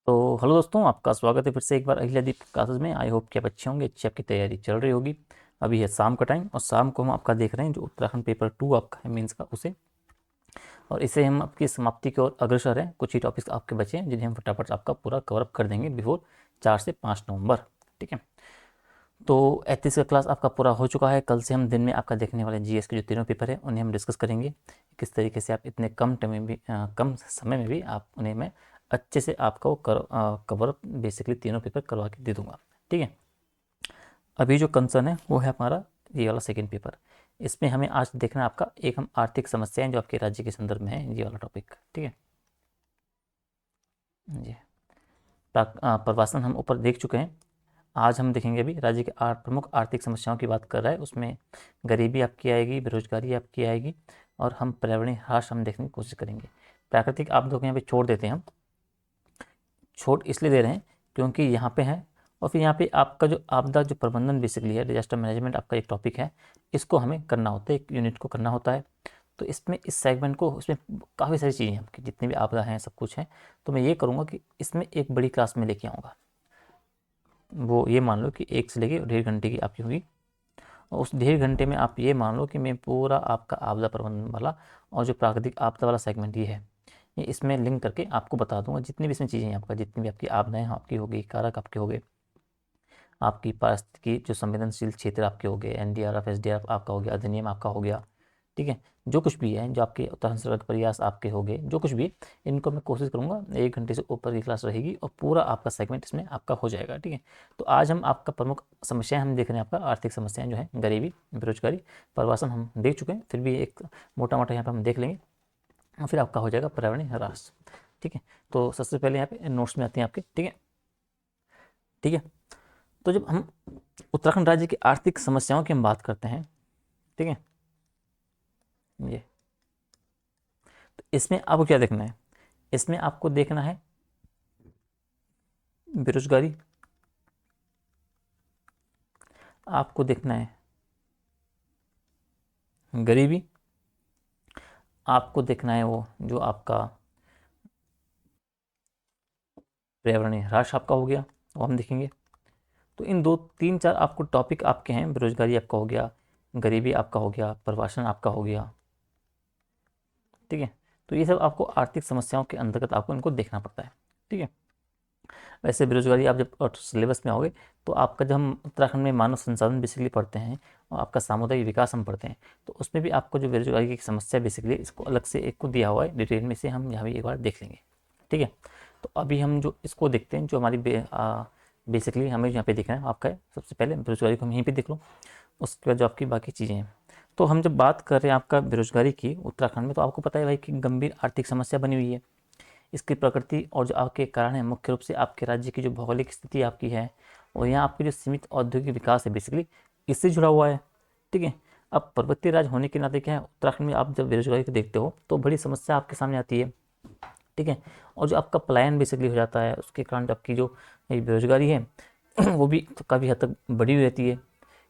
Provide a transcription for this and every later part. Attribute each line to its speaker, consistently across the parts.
Speaker 1: तो हेलो दोस्तों, आपका स्वागत है फिर से एक बार अहिल्यादीप क्लासेस में। आई होप कि आप अच्छे होंगे, अच्छी आपकी तैयारी चल रही होगी। अभी है शाम का टाइम और शाम को हम आपका देख रहे हैं जो उत्तराखंड पेपर 2 आपका है मेंस का, उसे और इसे हम आपकी समाप्ति की ओर अग्रसर हैं। कुछ ही टॉपिक्स आपके बचे हैं जिन्हें हम फटाफट आपका पूरा कवर अप कर देंगे बिफोर 4 से 5 नवंबर। ठीक है, तो 31 का क्लास आपका पूरा हो चुका है। कल से हम दिन में आपका देखने वाले जीएस के जो तीनों पेपर है उन्हें हम डिस्कस करेंगे, किस तरीके से आप इतने कम टाइम में भी कम समय में भी आप उन्हें मैं अच्छे से आपका वो कवर बेसिकली तीनों पेपर करवा के दे दूंगा। ठीक है, अभी जो कंसर्न है वो है हमारा ये वाला सेकेंड पेपर। इसमें हमें आज देखना है आपका एक हम आर्थिक समस्याएं जो आपके राज्य के संदर्भ में है, ये वाला टॉपिक। ठीक है जी, प्रवासन हम ऊपर देख चुके हैं। आज हम देखेंगे अभी राज्य के प्रमुख आर्थिक समस्याओं की बात कर रहा है। उसमें गरीबी आपकी आएगी, बेरोजगारी आपकी आएगी और हम पर्यावरणीय ह्रास हम देखने की कोशिश करेंगे। प्राकृतिक आपदाओं को यहाँ पे छोड़ देते हैं हम। छूट इसलिए दे रहे हैं क्योंकि यहाँ पे है, और फिर यहाँ पे आपका जो आपदा जो प्रबंधन बेसिकली है, डिजास्टर मैनेजमेंट आपका एक टॉपिक है। इसको हमें करना होता है, एक यूनिट को करना होता है। तो इसमें इस सेगमेंट को, इसमें काफ़ी सारी चीज़ें हैं आपकी, जितनी भी आपदा हैं सब कुछ है। तो मैं ये करूँगा कि इसमें एक बड़ी क्लास में लेके आऊँगा। वो ये मान लो कि 1 से लेके 1.5 घंटे की आपकी होगी, और उस 1.5 घंटे में आप ये मान लो कि मैं पूरा आपका आपदा प्रबंधन वाला और जो प्राकृतिक आपदा वाला सेगमेंट ये है, ये इसमें लिंक करके आपको बता दूंगा। जितनी भी इसमें चीज़ें हैं आपका, जितनी भी आपकी आपदाएं आपकी हो गई, कारक आपके हो गए, आपकी पारिस्थितिकी जो संवेदनशील क्षेत्र आपके हो गए, एनडीआरएफ एसडीआरएफ आपका हो गया, अधिनियम आपका हो गया। ठीक है, जो कुछ भी है, जो आपके उत्तराखंड सरकार के प्रयास आपके हो गए, जो कुछ भी, इनको मैं कोशिश करूंगा 1 घंटे से ऊपर की क्लास रहेगी और पूरा आपका सेगमेंट इसमें आपका हो जाएगा। ठीक है, तो आज हम आपका प्रमुख समस्याएं हम देख रहे हैं। आपका आर्थिक समस्याएं जो है, गरीबी, बेरोजगारी, प्रवासन हम देख चुके हैं, फिर भी एक मोटा मोटा यहाँ पर हम देख लेंगे और फिर आपका हो जाएगा पर्यावरणीय ह्रास। ठीक है, तो सबसे पहले यहाँ पे नोट्स में आते हैं आपके। ठीक है, ठीक है, तो जब हम उत्तराखंड राज्य की आर्थिक समस्याओं की हम बात करते हैं, ठीक है, ये तो इसमें आपको क्या देखना है? इसमें आपको देखना है बेरोजगारी, आपको देखना है गरीबी, आपको देखना है वो जो आपका पर्यावरणीय ह्रास आपका हो गया, वो हम देखेंगे। तो इन 2 3 4 आपको टॉपिक आपके हैं। बेरोजगारी आपका हो गया, गरीबी आपका हो गया, प्रवासन आपका हो गया। ठीक है, तो ये सब आपको आर्थिक समस्याओं के अंतर्गत आपको इनको देखना पड़ता है। ठीक है, वैसे बेरोजगारी आप जब सिलेबस में आओगे तो आपका, जब हम उत्तराखंड में मानव संसाधन बेसिकली पढ़ते हैं और आपका सामुदायिक विकास हम पढ़ते हैं, तो उसमें भी आपको जो बेरोजगारी की समस्या बेसिकली इसको अलग से एक को दिया हुआ है डिटेल में, से हम यहाँ भी एक बार देख लेंगे। ठीक है, तो अभी हम जो इसको देखते हैं, जो हमारी बेसिकली हमें यहाँ पे देखना है आपका है, सबसे पहले बेरोजगारी को हम यहीं पर देख लो, उसके बाद जो आपकी बाकी चीज़ें हैं। तो हम जब बात कर रहे हैं आपका बेरोजगारी की उत्तराखंड में, तो आपको पता है भाई कि गंभीर आर्थिक समस्या बनी हुई है। इसकी प्रकृति और जो आपके कारण है, मुख्य रूप से आपके राज्य की जो भौगोलिक स्थिति आपकी है और यहाँ आपकी जो सीमित औद्योगिक विकास है बेसिकली, इससे जुड़ा हुआ है। ठीक है, अब पर्वतीय राज्य होने के नाते क्या है, उत्तराखंड में आप जब बेरोजगारी को देखते हो तो बड़ी समस्या आपके सामने आती है। ठीक है, और जो आपका पलायन बेसिकली हो जाता है, उसके कारण जो आपकी जो ये बेरोजगारी है वो भी तो काफ़ी हद तक बढ़ी हुई रहती है।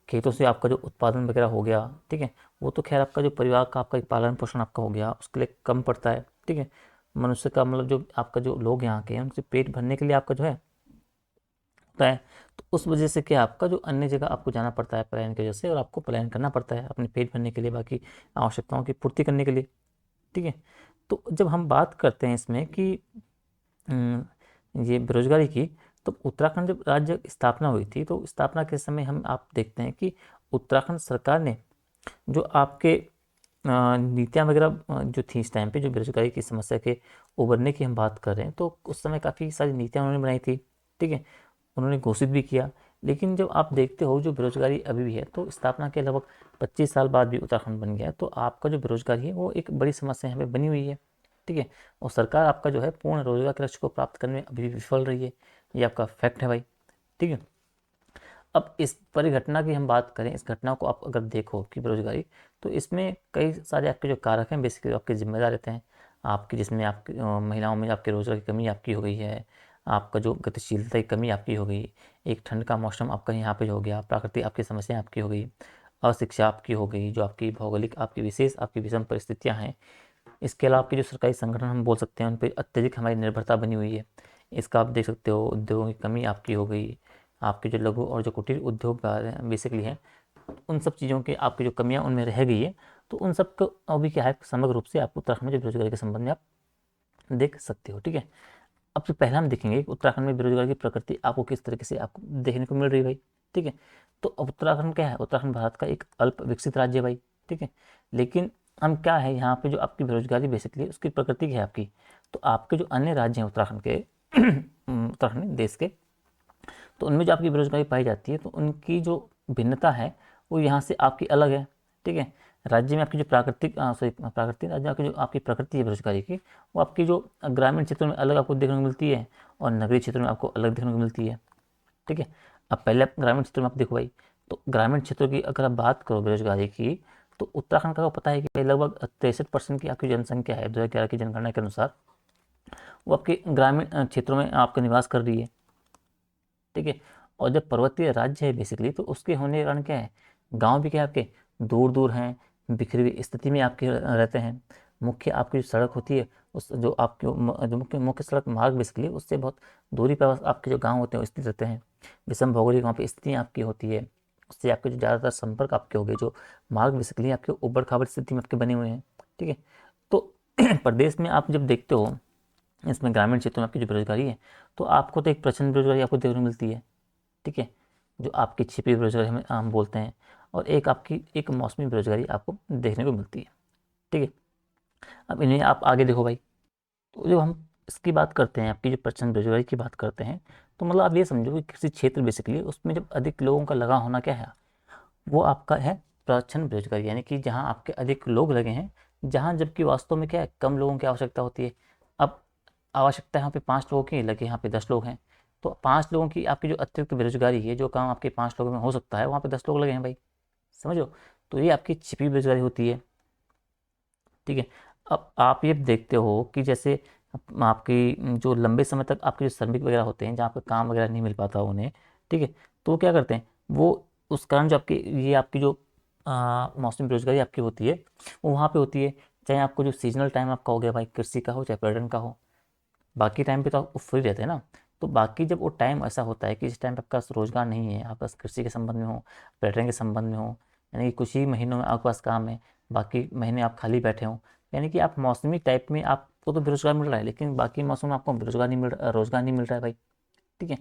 Speaker 1: खेतों से आपका जो उत्पादन वगैरह हो गया, ठीक है, वो तो खैर आपका जो परिवार का आपका पालन पोषण आपका हो गया, उसके लिए कम पड़ता है। ठीक है, मनुष्य का मतलब जो आपका जो लोग यहाँ के हैं उनसे पेट भरने के लिए आपका जो है होता है। तो उस वजह से क्या, आपका जो अन्य जगह आपको जाना पड़ता है पलायन की वजह से, और आपको पलायन करना पड़ता है अपने पेट भरने के लिए, बाकी आवश्यकताओं की पूर्ति करने के लिए। ठीक है, तो जब हम बात करते हैं इसमें कि ये बेरोजगारी की, तो उत्तराखंड जब राज्य स्थापना हुई थी, तो स्थापना के समय हम आप देखते हैं कि उत्तराखंड सरकार ने जो आपके नीतियाँ वगैरह जो थी इस टाइम पे, जो बेरोजगारी की समस्या के उभरने की हम बात कर रहे हैं, तो उस समय काफ़ी सारी नीतियाँ उन्होंने बनाई थी। ठीक है, उन्होंने घोषित भी किया। लेकिन जब आप देखते हो जो बेरोजगारी अभी भी है, तो स्थापना के लगभग 25 साल बाद भी उत्तराखंड बन गया है, तो आपका जो बेरोजगारी है वो एक बड़ी समस्या यहाँ पे बनी हुई है। ठीक है, और सरकार आपका जो है पूर्ण रोजगार के लक्ष्य को प्राप्त करने में अभी भी विफल रही है। ये आपका फैक्ट है भाई। ठीक है, अब इस परिघटना की हम बात करें, इस घटना को आप अगर देखो कि बेरोजगारी, तो इसमें कई सारे आपके जो कारक हैं बेसिकली आपके जिम्मेदार रहते हैं आपके, जिसमें आपकी महिलाओं में आपके रोजगार की कमी आपकी हो गई है, आपका जो गतिशीलता की कमी आपकी हो गई, एक ठंड का मौसम आपका यहाँ पे हो गया, प्राकृतिक आपकी समस्याएं आपकी हो गई, अशिक्षा आपकी हो गई, जो आपकी भौगोलिक आपकी विशेष आपकी विषम परिस्थितियाँ हैं। इसके अलावा आपके जो सरकारी संगठन हम बोल सकते हैं उन पर अत्यधिक हमारी निर्भरता बनी हुई है। इसका आप देख सकते हो, उद्योगों की कमी आपकी हो गई, आपके जो लघु और जो कुटीर उद्योग बेसिकली हैं, उन सब चीज़ों की आपकी जो कमियां उनमें रह गई है, तो उन सब को अभी क्या है, समग्र रूप से आपको उत्तराखंड में जो बेरोजगारी के संबंध में आप देख सकते हो। ठीक है, अब तो पहला हम देखेंगे कि उत्तराखंड में बेरोजगारी की प्रकृति आपको किस तरीके से आपको देखने को मिल रही है भाई। ठीक है, तो अब उत्तराखंड क्या है, उत्तराखंड भारत का एक अल्प विकसित राज्य है भाई। ठीक है, लेकिन हम क्या है, यहाँ पे जो आपकी बेरोजगारी बेसिकली उसकी प्रकृति क्या है आपकी, तो आपके जो अन्य राज्य हैं उत्तराखंड के उत्तराखंड देश के, तो उनमें जो आपकी बेरोजगारी पाई जाती है, तो उनकी जो भिन्नता है वो यहाँ से आपकी अलग है। ठीक है, राज्य में आपकी जो प्राकृतिक राज्य में आपकी जो आपकी प्रकृति है बेरोजगारी की, वो आपकी जो ग्रामीण क्षेत्रों में अलग आपको देखने को मिलती है और नगरीय क्षेत्रों में आपको अलग देखने को मिलती है। ठीक है, अब पहले आप ग्रामीण क्षेत्रों में आप देखो भाई, तो ग्रामीण क्षेत्रों की अगर आप बात करो बेरोजगारी की, तो उत्तराखंड का पता है कि लगभग 63% की आपकी जनसंख्या है 2011 की जनगणना के अनुसार, वो आपके ग्रामीण क्षेत्रों में आपका निवास कर रही है। ठीक है, और जब पर्वतीय राज्य है बेसिकली, तो उसके होने के कारण क्या है, गांव भी क्या है आपके दूर दूर हैं, बिखरी हुई स्थिति में आपके रहते हैं। मुख्य आपकी जो सड़क होती है, उस जो आपके जो मुख्य मुख्य सड़क मार्ग बेसिकली उससे बहुत दूरी पर आपके जो गांव होते हैं वो स्थित रहते हैं। विषम भौगोलिक वहाँ पे स्थिति आपकी होती है, उससे आपके जो ज़्यादातर संपर्क आपके हो गए, जो मार्ग बेसिकली आपके ऊबड़ खाबड़ स्थिति में आपके बने हुए हैं। ठीक है, तो प्रदेश में आप जब देखते हो, इसमें ग्रामीण क्षेत्रों में आपकी जो बेरोजगारी है, तो आपको तो एक प्रचंड बेरोजगारी आपको देखने को मिलती है। ठीक है, जो आपकी छिपी बेरोजगारी हम बोलते हैं, और एक आपकी एक मौसमी बेरोजगारी आपको देखने को मिलती है। ठीक है, अब इन्हें आप आगे देखो भाई, तो जब हम इसकी बात करते हैं, आपकी जो प्रचंड बेरोजगारी की बात करते हैं, तो मतलब आप ये समझो कि किसी क्षेत्र बेसिकली उसमें जब अधिक लोगों का लगा होना क्या है, वो आपका है प्रचंड बेरोजगारी, यानी कि जहाँ आपके अधिक लोग लगे हैं, जहाँ जबकि वास्तव में क्या है, कम लोगों की आवश्यकता होती है। अब आवश्यकता है यहाँ पे 5 लोगों की, लगे यहाँ पे 10 लोग हैं, तो 5 लोगों की आपकी जो अतिरिक्त बेरोजगारी है, जो काम आपके 5 लोगों में हो सकता है वहाँ पे 10 लोग लगे हैं भाई, समझो, तो ये आपकी छिपी बेरोजगारी होती है। ठीक है, अब आप ये देखते हो कि जैसे आपकी जो लंबे समय तक आपके जो श्रमिक वगैरह होते हैं, जहाँ पे काम वगैरह नहीं मिल पाता उन्हें, ठीक है, तो वो क्या करते हैं, वो उस कारण जो आपकी ये आपकी जो मौसमी बेरोजगारी आपकी होती है, वो वहाँ पे होती है। चाहे आपको जो सीजनल टाइम आपका हो गया भाई, कृषि का हो चाहे पर्यटन का हो, बाकी टाइम पे तो आप फ्री रहते हैं ना, तो बाकी जब वो टाइम ऐसा होता है कि इस टाइम पे आपका रोजगार नहीं है, आपका कृषि के संबंध में हो, पर्यटन के संबंध में हो, यानी कि कुछ ही महीनों में आपके पास काम है, बाकी महीने आप खाली बैठे हो, यानी कि आप मौसमी टाइप में आपको तो बेरोजगार मिल रहा है, लेकिन बाकी मौसम में आपको बेरोजगार नहीं मिल रहा, रोजगार नहीं मिल रहा है भाई। ठीक है,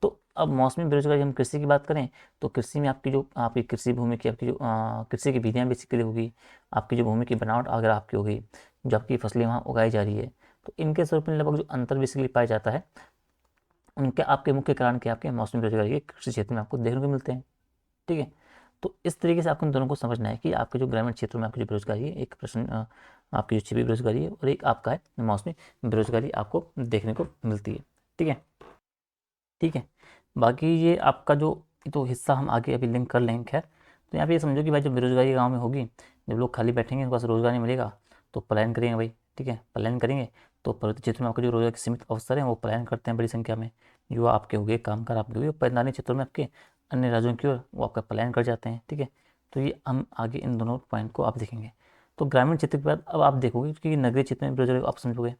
Speaker 1: तो अब मौसमी बेरोजगारी हम कृषि की बात करें, तो कृषि में आपकी जो आपकी कृषि भूमि की आपकी जो कृषि की विधियाँ बेसिकली होगी, आपकी जो भूमि की बनावट अगर आपकी होगी, जो आपकी फसलें वहाँ उगाई जा रही है, तो इनके स्वरूप में लगभग जो अंतर बेसिकली पाया जाता है, उनके आपके मुख्य कारण के आपके मौसमी बेरोजगारी के कृषि क्षेत्र में आपको देखने को मिलते हैं। ठीक है, तो इस तरीके से आपको इन दोनों को समझना है कि आपके जो ग्रामीण क्षेत्रों में आपकी जो बेरोजगारी है, एक प्रश्न आपकी जो छिपी बेरोजगारी है, और एक आपका है मौसमी बेरोजगारी आपको देखने को मिलती है। ठीक है, ठीक है, बाकी ये आपका जो तो हिस्सा हम आगे अभी लिंक कर लेंगे। खैर, तो यहाँ पे ये समझो कि भाई जब बेरोजगारी गाँव में होगी, जब लोग खाली बैठेंगे, उनके पास रोजगार नहीं मिलेगा, तो पलायन करेंगे भाई। ठीक है, पलायन करेंगे, तो पर्वतीय क्षेत्र में आपके जो रोजगार के सीमित अवसर हैं वो पलायन करते हैं बड़ी संख्या में, युवा आपके हो गए, कामगार आपके हो गए, मैदानी क्षेत्रों में आपके अन्य राज्यों की ओर वो आपका पलायन कर जाते हैं। ठीक है, तो ये हम आगे इन दोनों पॉइंट को आप देखेंगे। तो ग्रामीण क्षेत्र के बाद अब आप देखोगे कि नगरीय क्षेत्र में बेरोजगारी आप समझोगे,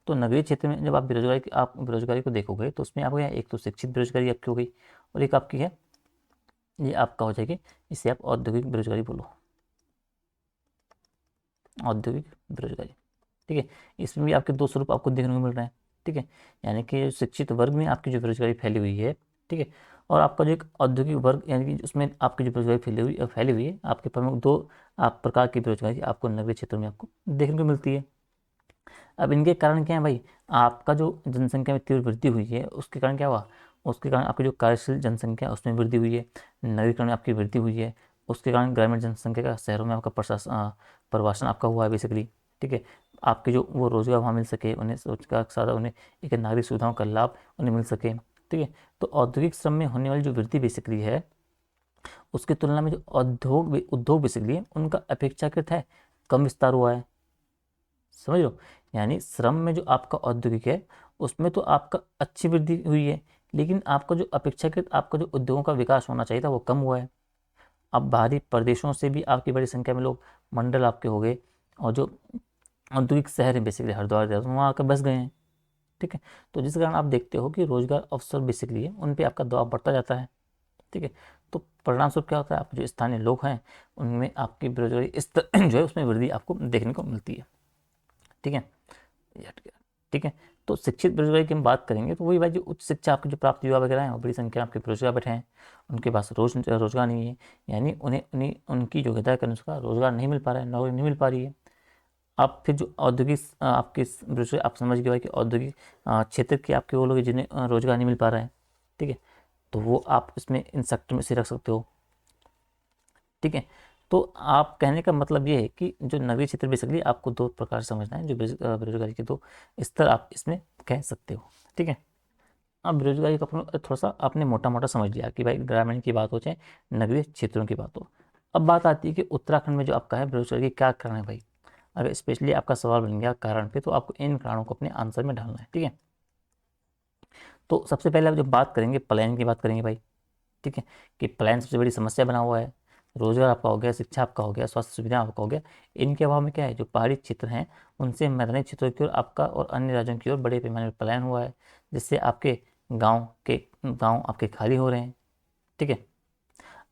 Speaker 1: तो नगरीय क्षेत्र में जब आप बेरोजगारी को देखोगे, तो उसमें आपको यहाँ एक तो शिक्षित बेरोजगारी आपकी हो गई, और एक आपकी है, ये आपका हो जाएगी, इसे आप औद्योगिक बेरोजगारी बोलो, औद्योगिक बेरोजगारी। ठीक है, इसमें भी आपके दो स्वरूप आपको देखने को मिल रहे हैं। ठीक है, यानी कि शिक्षित वर्ग में आपकी जो बेरोजगारी फैली हुई है, ठीक है, और आपका जो एक औद्योगिक वर्ग, यानी कि उसमें आपकी जो बेरोजगारी फैली हुई है, आपके प्रमुख दो आप प्रकार की बेरोजगारी आपको नगरीय क्षेत्रों में आपको देखने को मिलती है। अब इनके कारण क्या है भाई, आपका जो जनसंख्या में तीव्र वृद्धि हुई है, उसके कारण क्या हुआ, उसके कारण आपकी जो कार्यशील जनसंख्या उसमें वृद्धि हुई है, नगरीकरण में आपकी वृद्धि हुई है, उसके कारण ग्रामीण जनसंख्या का शहरों में आपका प्रवासन आपका हुआ है बेसिकली। ठीक है, आपके जो वो रोजगार वहाँ मिल सके, उन्हें रोजगार के साथ उन्हें एक नागरिक सुविधाओं का लाभ उन्हें मिल सके। ठीक है, तो औद्योगिक श्रम में होने वाली जो वृद्धि बेसिकली है, उसकी तुलना में जो उद्योग बेसिकली है, उनका अपेक्षाकृत है कम विस्तार हुआ है, समझ लो, यानी श्रम में जो आपका औद्योगिक है, उसमें तो आपका अच्छी वृद्धि हुई है, लेकिन आपका जो अपेक्षाकृत आपका जो उद्योगों का विकास होना चाहिए था वो कम हुआ है। अब बाहरी प्रदेशों से भी आपकी बड़ी संख्या में लोग मंडल आपके हो गए, और जो औद्योगिक शहर है बेसिकली हरिद्वार देहरादून, वहाँ आकर बस गए हैं। ठीक है। तो जिस कारण आप देखते हो कि रोजगार अवसर बेसिकली है उन पे आपका दबाव बढ़ता जाता है। ठीक है। तो परिणाम स्वरूप क्या होता है, आप जो स्थानीय लोग हैं उनमें आपकी बेरोजगारी स्तर जो है उसमें वृद्धि आपको देखने को मिलती है। ठीक है, ये हट गया। ठीक है। तो शिक्षित बेरोजगारी की हम बात करेंगे तो वही भाई जो उच्च शिक्षा आपके जो प्राप्त युवा वगैरह हैं वो बड़ी संख्या में आपके बेरोजगार बैठे हैं, उनके पास रोजगार नहीं है, यानी उन्हें उन्हीं उनकी योग्यता के अनुसार रोजगार नहीं मिल पा रहा है, नौकरी नहीं मिल पा रही है। अब फिर जो औद्योगिक आपके बेरोजगारी आप समझ गए भाई कि औद्योगिक क्षेत्र के आपके वो लोग हैं जिन्हें रोजगार नहीं मिल पा रहा है। ठीक है। तो वो आप इसमें इन सेक्टर में से रख सकते हो। ठीक है। तो आप कहने का मतलब ये है कि जो नगरीय क्षेत्र बेसिकली आपको दो प्रकार से समझना है, जो बेरोजगारी के दो स्तर आप इसमें कह सकते हो। ठीक है। अब बेरोजगारी को अपन थोड़ा सा आपने मोटा मोटा समझ लिया कि भाई ग्रामीण की बात हो चाहे नगरीय क्षेत्रों की बात हो। अब बात आती है कि उत्तराखंड में जो आपका है बेरोजगारी के क्या कारण है भाई। अगर स्पेशली आपका सवाल बन गया कारण पे, तो आपको इन कारणों को अपने आंसर में डालना है। ठीक है। तो सबसे पहले आप जब बात करेंगे प्लान की बात करेंगे भाई। ठीक है। कि प्लान सबसे बड़ी समस्या बना हुआ है। रोजगार आपका हो गया, शिक्षा आपका हो गया, स्वास्थ्य सुविधा आपका हो गया। इनके अभाव में क्या है, जो पहाड़ी क्षेत्र हैं उनसे मैदानी क्षेत्रों की ओर आपका और अन्य राज्यों की ओर बड़े पैमाने पर पलायन हुआ है, जिससे आपके गांव आपके खाली हो रहे हैं। ठीक है।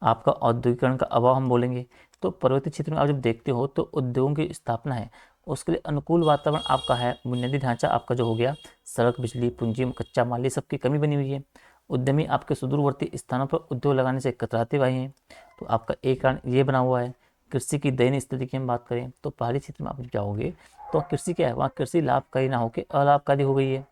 Speaker 1: आपका औद्योगिकरण का अभाव हम बोलेंगे, तो पर्वतीय क्षेत्र में आप जब देखते हो तो उद्योगों की स्थापना है, उसके लिए अनुकूल वातावरण आपका है, बुनियादी ढांचा आपका जो हो गया, सड़क, बिजली, पूंजी, कच्चा माल, ये सब की कमी बनी हुई है। उद्यमी आपके सुदूरवर्ती स्थानों पर उद्योग लगाने से कतराते हुए हैं। तो आपका एक कारण ये बना हुआ है। कृषि की दयनीय स्थिति की हम बात करें तो पहाड़ी क्षेत्र में आप जाओगे तो कृषि क्या है, वहाँ कृषि लाभकारी ना होकर अलाभकारी हो गई है।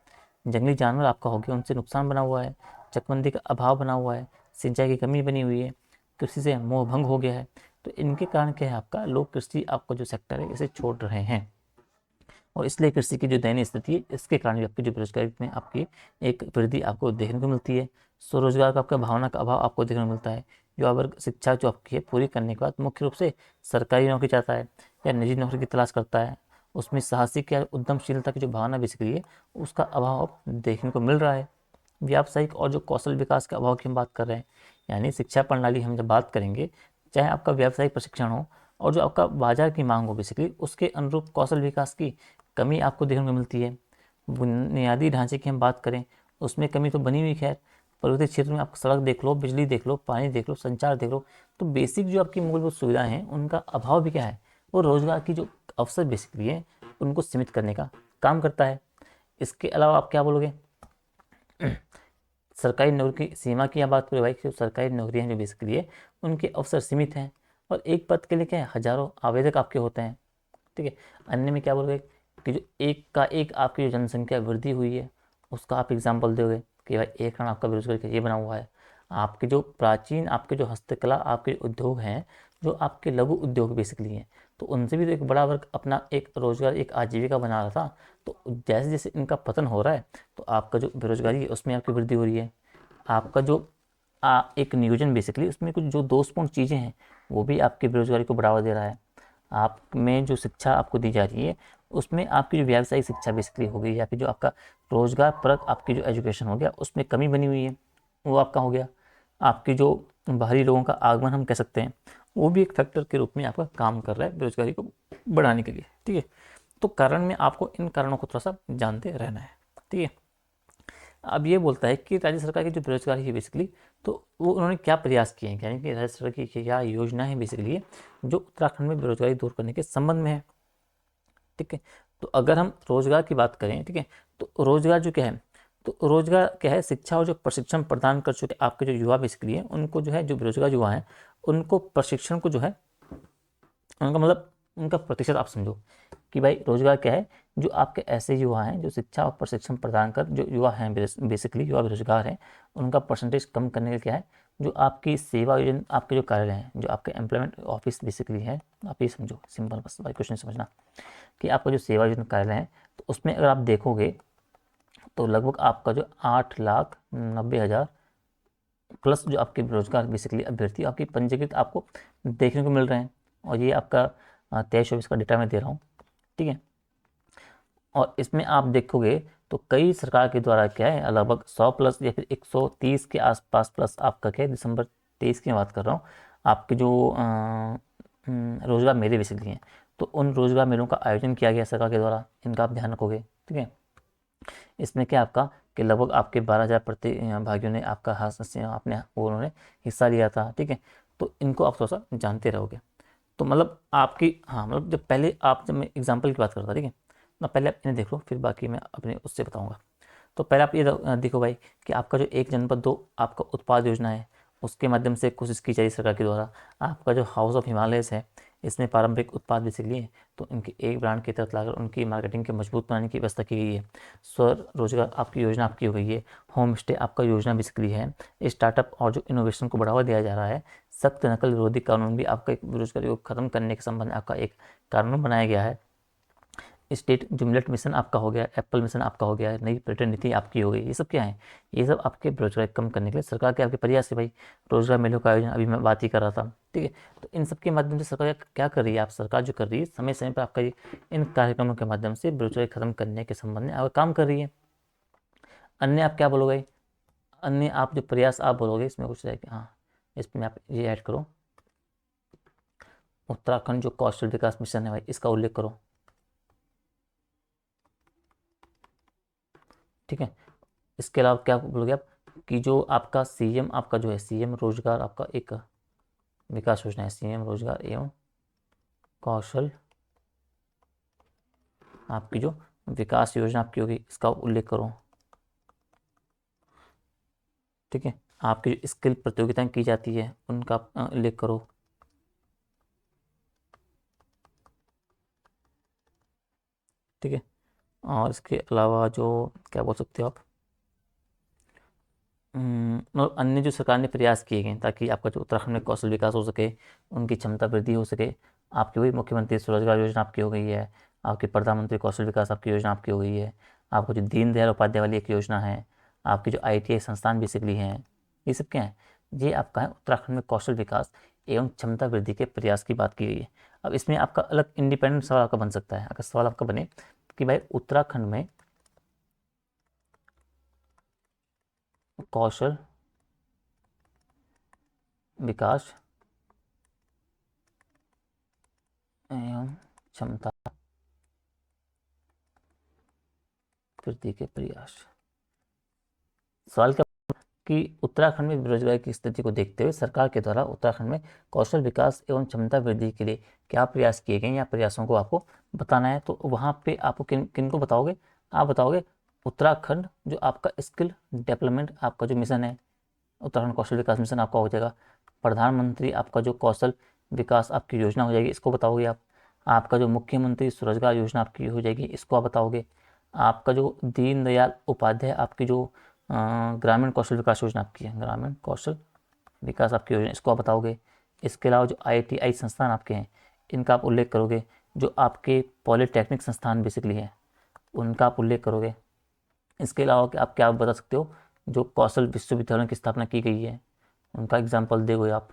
Speaker 1: जंगली जानवर आपका हो गया, उनसे नुकसान बना हुआ है। चकबंदी का अभाव बना हुआ है। सिंचाई की कमी बनी हुई है। कृषि से मोह भंग हो गया है। तो इनके कारण क्या है, आपका लोग कृषि आपका जो सेक्टर है इसे छोड़ रहे हैं, और इसलिए कृषि की जो दयनीय स्थिति है इसके कारण भी आपकी जो बेरोजगारी में आपकी एक वृद्धि आपको देखने को मिलती है। स्वरोजगार का आपका भावना का अभाव आपको देखने को मिलता है। युवा वर्ग शिक्षा जो आपकी है पूरी करने के बाद मुख्य रूप से सरकारी नौकरी चाहता है या निजी नौकरी की तलाश करता है। उसमें साहसिक या उद्यमशीलता की जो भावना बेसिकली है उसका अभाव देखने को मिल रहा है। व्यावसायिक और जो कौशल विकास के अभाव की हम बात कर रहे हैं, यानी शिक्षा प्रणाली हम जब बात करेंगे, चाहे आपका व्यावसायिक प्रशिक्षण हो और जो आपका बाजार की मांग हो बेसिकली उसके अनुरूप कौशल विकास की कमी आपको देखने को मिलती है। बुनियादी ढांचे की हम बात करें उसमें कमी तो बनी हुई, खैर पर्वतीय क्षेत्र में आप सड़क देख लो, बिजली देख लो, पानी देख लो, संचार देख लो, तो बेसिक जो आपकी मूलभूत सुविधाएं हैं उनका अभाव भी क्या है, वो रोजगार की जो अवसर बेसिकली है उनको सीमित करने का काम करता है। इसके अलावा आप क्या बोलोगे, सरकारी नौकरी की सीमा की बात करें भाई, जो सरकारी नौकरियां जो बेसिकली है उनके अवसर सीमित हैं, और एक पद के लिए क्या है हजारों आवेदक आपके होते हैं। ठीक है। अन्य में क्या बोलोगे कि जो एक का एक आपकी जो जनसंख्या वृद्धि हुई है उसका आप एग्जाम्पल दोगे कि भाई एक कारण आपका बेरोजगारी का ये बना हुआ है। आपके जो प्राचीन आपके जो हस्तकला आपके उद्योग हैं, जो आपके लघु उद्योग बेसिकली हैं, तो उनसे भी तो एक बड़ा वर्ग अपना एक रोजगार एक आजीविका बना रहा था। तो जैसे जैसे इनका पतन हो रहा है तो आपका जो बेरोजगारी है उसमें आपकी वृद्धि हो रही है। आपका जो एक नियोजन बेसिकली उसमें कुछ जो दोषपूर्ण चीज़ें हैं वो भी आपकी बेरोजगारी को बढ़ावा दे रहा है। आप में जो शिक्षा आपको दी जा रही है उसमें आपकी जो व्यावसायिक शिक्षा बेसिकली हो गई या फिर जो आपका रोजगार परक आपकी जो एजुकेशन हो गया उसमें कमी बनी हुई है, वो आपका हो गया। आपकी जो बाहरी लोगों का आगमन हम कह सकते हैं वो भी एक फैक्टर के रूप में आपका काम कर रहा है बेरोजगारी को बढ़ाने के लिए। ठीक है। तो कारण में आपको इन कारणों को थोड़ा सा जानते रहना है। ठीक है। अब ये बोलता है कि राज्य सरकार की जो बेरोजगारी है बेसिकली, तो वो उन्होंने क्या प्रयास किए हैं, यानी कि राज्य सरकार की क्या योजना है बेसिकली जो उत्तराखंड में बेरोजगारी दूर करने के संबंध में है। ठीक है। तो अगर हम रोजगार की बात करें, ठीक है, तो रोजगार जो क्या है, तो रोजगार क्या है, शिक्षा और जो प्रशिक्षण प्रदान कर चुके आपके जो युवा बेसिकली है उनको जो है जो बेरोजगार युवा हैं उनको प्रशिक्षण को जो है उनका मतलब उनका प्रतिशत आप समझो कि भाई रोजगार क्या है, जो आपके ऐसे युवा हैं जो शिक्षा और प्रशिक्षण प्रदान कर जो युवा हैं बेसिकली युवा बेरोजगार हैं उनका परसेंटेज कम करने का क्या है, जो आपकी सेवा योजना आपके जो कार्यालय हैं जो आपके एम्प्लॉयमेंट ऑफिस बेसिकली है, आप ये समझो सिंपल बस भाई क्वेश्चन समझना कि आपका जो सेवा योजना कार्यालय है तो उसमें अगर आप देखोगे तो लगभग आपका जो 8,90,000 प्लस जो आपके बेरोजगार बेसिकली अभ्यर्थी आपकी पंजीकृत आपको देखने को मिल रहे हैं, और ये आपका 23-24 का डेटा मैं दे रहा हूँ। ठीक है। और इसमें आप देखोगे तो कई सरकार के द्वारा क्या है लगभग 100 प्लस या फिर 130 के आसपास प्लस आपका क्या है दिसंबर 23 की मैं बात कर रहा हूँ, आपके जो रोजगार मेले बेसिकली हैं, तो उन रोजगार मेलों का आयोजन किया गया सरकार के द्वारा, इनका आप ध्यान रखोगे। ठीक है। इसमें क्या आपका कि लगभग आपके 12,000 प्रति भागियों ने आपका आपने उन्होंने हिस्सा लिया था, ठीक है। तो इनको आप थोड़ा सा जानते रहोगे। तो मतलब आपकी, हाँ मतलब जब पहले आप, जब मैं एग्जाम्पल की बात करता, ठीक है ना, पहले आप इन्हें देख लो, फिर बाकी मैं अपने उससे बताऊंगा। तो पहले आप ये देखो भाई कि आपका जो एक जनपद दो आपका उत्पाद योजना है, उसके माध्यम से कोशिश की जा रही है सरकार के द्वारा। आपका जो हाउस ऑफ हिमालयस है, इसमें पारंपरिक उत्पाद बेसिकली है, तो इनके एक ब्रांड की तरफ लाकर उनकी मार्केटिंग के मजबूत बनाने की व्यवस्था की गई है। स्वरोजगार आपकी योजना आपकी हो गई है। होम स्टे आपका योजना बेसिकली है। स्टार्टअप और जो इनोवेशन को बढ़ावा दिया जा रहा है। सख्त नकल विरोधी कानून भी आपका एक बेरोजगारी को खत्म करने के संबंध में आपका एक कानून बनाया गया है। स्टेट जुमलेट मिशन आपका हो गया, एप्पल मिशन आपका हो गया, नई पर्यटन नीति आपकी हो गई। ये सब क्या है? ये सब आपके बेरोजगारी कम करने के लिए सरकार के आपके प्रयास है भाई। रोजगार मेलों का आयोजन अभी मैं बात ही कर रहा था, ठीक है। तो इन सब के माध्यम से सरकार क्या कर रही है? आप सरकार जो कर रही है समय समय पर आपका इन कार्यक्रमों के माध्यम से बेरोजगारी खत्म करने के संबंध में आपका काम कर रही है। अन्य आप क्या बोलोगे? अन्य आप जो प्रयास आप बोलोगे इसमें कुछ है कि हाँ, इसमें आप ये ऐड करो, उत्तराखंड जो कौशल विकास मिशन है भाई, इसका उल्लेख करो, ठीक है। इसके अलावा क्या बोलोगे आप कि जो आपका सीएम आपका जो है, सीएम रोजगार आपका एक विकास योजना है, सीएम रोजगार एवं कौशल आपकी जो विकास योजना आपकी होगी, इसका उल्लेख करो, ठीक है। आपकी जो स्किल प्रतियोगिताएं की जाती है उनका उल्लेख करो, ठीक है। और इसके अलावा जो क्या बोल सकते हो आप, और अन्य जो सरकार ने प्रयास किए गए ताकि आपका जो उत्तराखंड में कौशल विकास हो सके, उनकी क्षमता वृद्धि हो सके। आपकी वही मुख्यमंत्री स्वरोजगार योजना आपकी हो गई है, आपकी प्रधानमंत्री कौशल विकास आपकी योजना आपकी हो गई है, आपको जो दीनदयाल उपाध्याय वाली एक योजना है, आपकी जो आईटीआई संस्थान बेसिकली हैं, ये सब क्या है? ये आपका है उत्तराखंड में कौशल विकास एवं क्षमता वृद्धि के प्रयास की बात की गई है। अब इसमें आपका अलग इंडिपेंडेंट सवाल आपका बन सकता है। अगर सवाल आपका बने कि भाई उत्तराखंड में कौशल विकास एवं क्षमता वृद्धि के प्रयास, सवाल क्या कि उत्तराखंड में बेरोजगारी की स्थिति को देखते हुए सरकार के द्वारा उत्तराखंड में कौशल विकास एवं क्षमता वृद्धि के लिए क्या प्रयास किए गए या प्रयासों को आपको बताना है। तो वहाँ पे आपको किन किन को बताओगे? आप बताओगे उत्तराखंड जो आपका स्किल डेवलपमेंट आपका जो मिशन है, उत्तराखंड कौशल विकास मिशन आपका हो जाएगा। प्रधानमंत्री आपका जो कौशल विकास आपकी योजना हो जाएगी, इसको बताओगे आप। आपका जो मुख्यमंत्री स्वरोजगार योजना आपकी हो जाएगी, इसको आप बताओगे। आपका जो दीनदयाल उपाध्याय आपकी जो ग्रामीण कौशल विकास योजना आपकी है, ग्रामीण कौशल विकास आपकी योजना, इसको आप बताओगे। इसके अलावा जो आईटीआई संस्थान आपके हैं, इनका आप उल्लेख करोगे। जो आपके पॉलिटेक्निक संस्थान बेसिकली है, उनका आप उल्लेख करोगे। इसके अलावा आप क्या बता सकते हो? जो कौशल विश्वविद्यालयों की स्थापना की गई है, उनका एग्जाम्पल दोगे आप।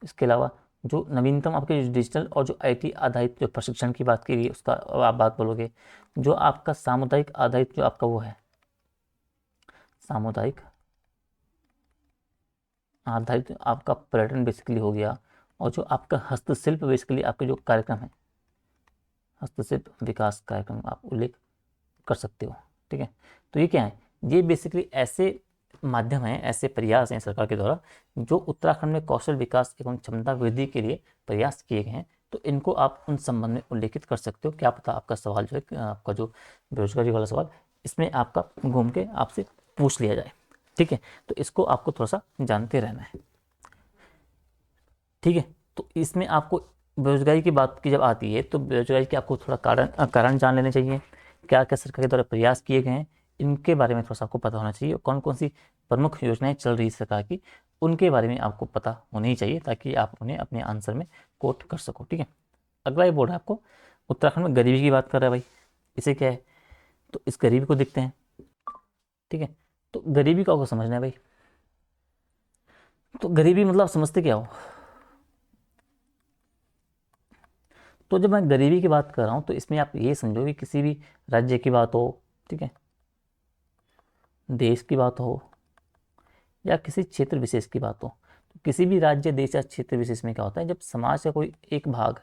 Speaker 1: इसके अलावा जो नवीनतम आपके जो डिजिटल और जो आईटी आधारित जो प्रशिक्षण की बात की गई, उसका आप बात बोलोगे। जो आपका सामुदायिक आधारित जो आपका वो है, सामुदायिक आधारित आपका पर्यटन बेसिकली हो गया। और जो आपका हस्तशिल्प बेसिकली आपके जो कार्यक्रम है, हस्तशिल्प विकास कार्यक्रम आप उल्लेख कर सकते हो, ठीक है। तो ये क्या है? ये बेसिकली ऐसे माध्यम हैं, ऐसे प्रयास हैं सरकार के द्वारा जो उत्तराखंड में कौशल विकास एवं क्षमता वृद्धि के लिए प्रयास किए गए हैं। तो इनको आप उन संबंध में उल्लेखित कर सकते हो। क्या पता आपका सवाल जो है, आपका जो बेरोजगारी वाला सवाल, इसमें आपका घूम के आपसे पूछ लिया जाए, ठीक है। तो इसको आपको थोड़ा सा जानते रहना है, ठीक है। तो इसमें आपको बेरोजगारी की बात की जब आती है, तो बेरोजगारी के आपको थोड़ा कारण जान लेने चाहिए। क्या क्या सरकार के द्वारा प्रयास किए गए हैं, इनके बारे में थोड़ा सा आपको पता होना चाहिए। कौन कौन सी प्रमुख योजनाएं चल रही है सरकार की, उनके बारे में आपको पता होनी ही चाहिए, ताकि आप उन्हें अपने आंसर में कोट कर सको, ठीक है। अगला ये बोल रहा है आपको, उत्तराखंड में गरीबी की बात कर रहा है भाई। इसे क्या है? तो इस गरीबी को देखते हैं, ठीक है। तो गरीबी को आपको समझना है भाई। तो गरीबी मतलब आप समझते क्या हो? तो जब मैं गरीबी की बात कर रहा हूँ, तो इसमें आप ये समझो कि किसी भी राज्य की बात हो, ठीक है, देश की बात हो, या किसी क्षेत्र विशेष की बात हो। तो किसी भी राज्य, देश या क्षेत्र विशेष में क्या होता है, जब समाज का कोई एक भाग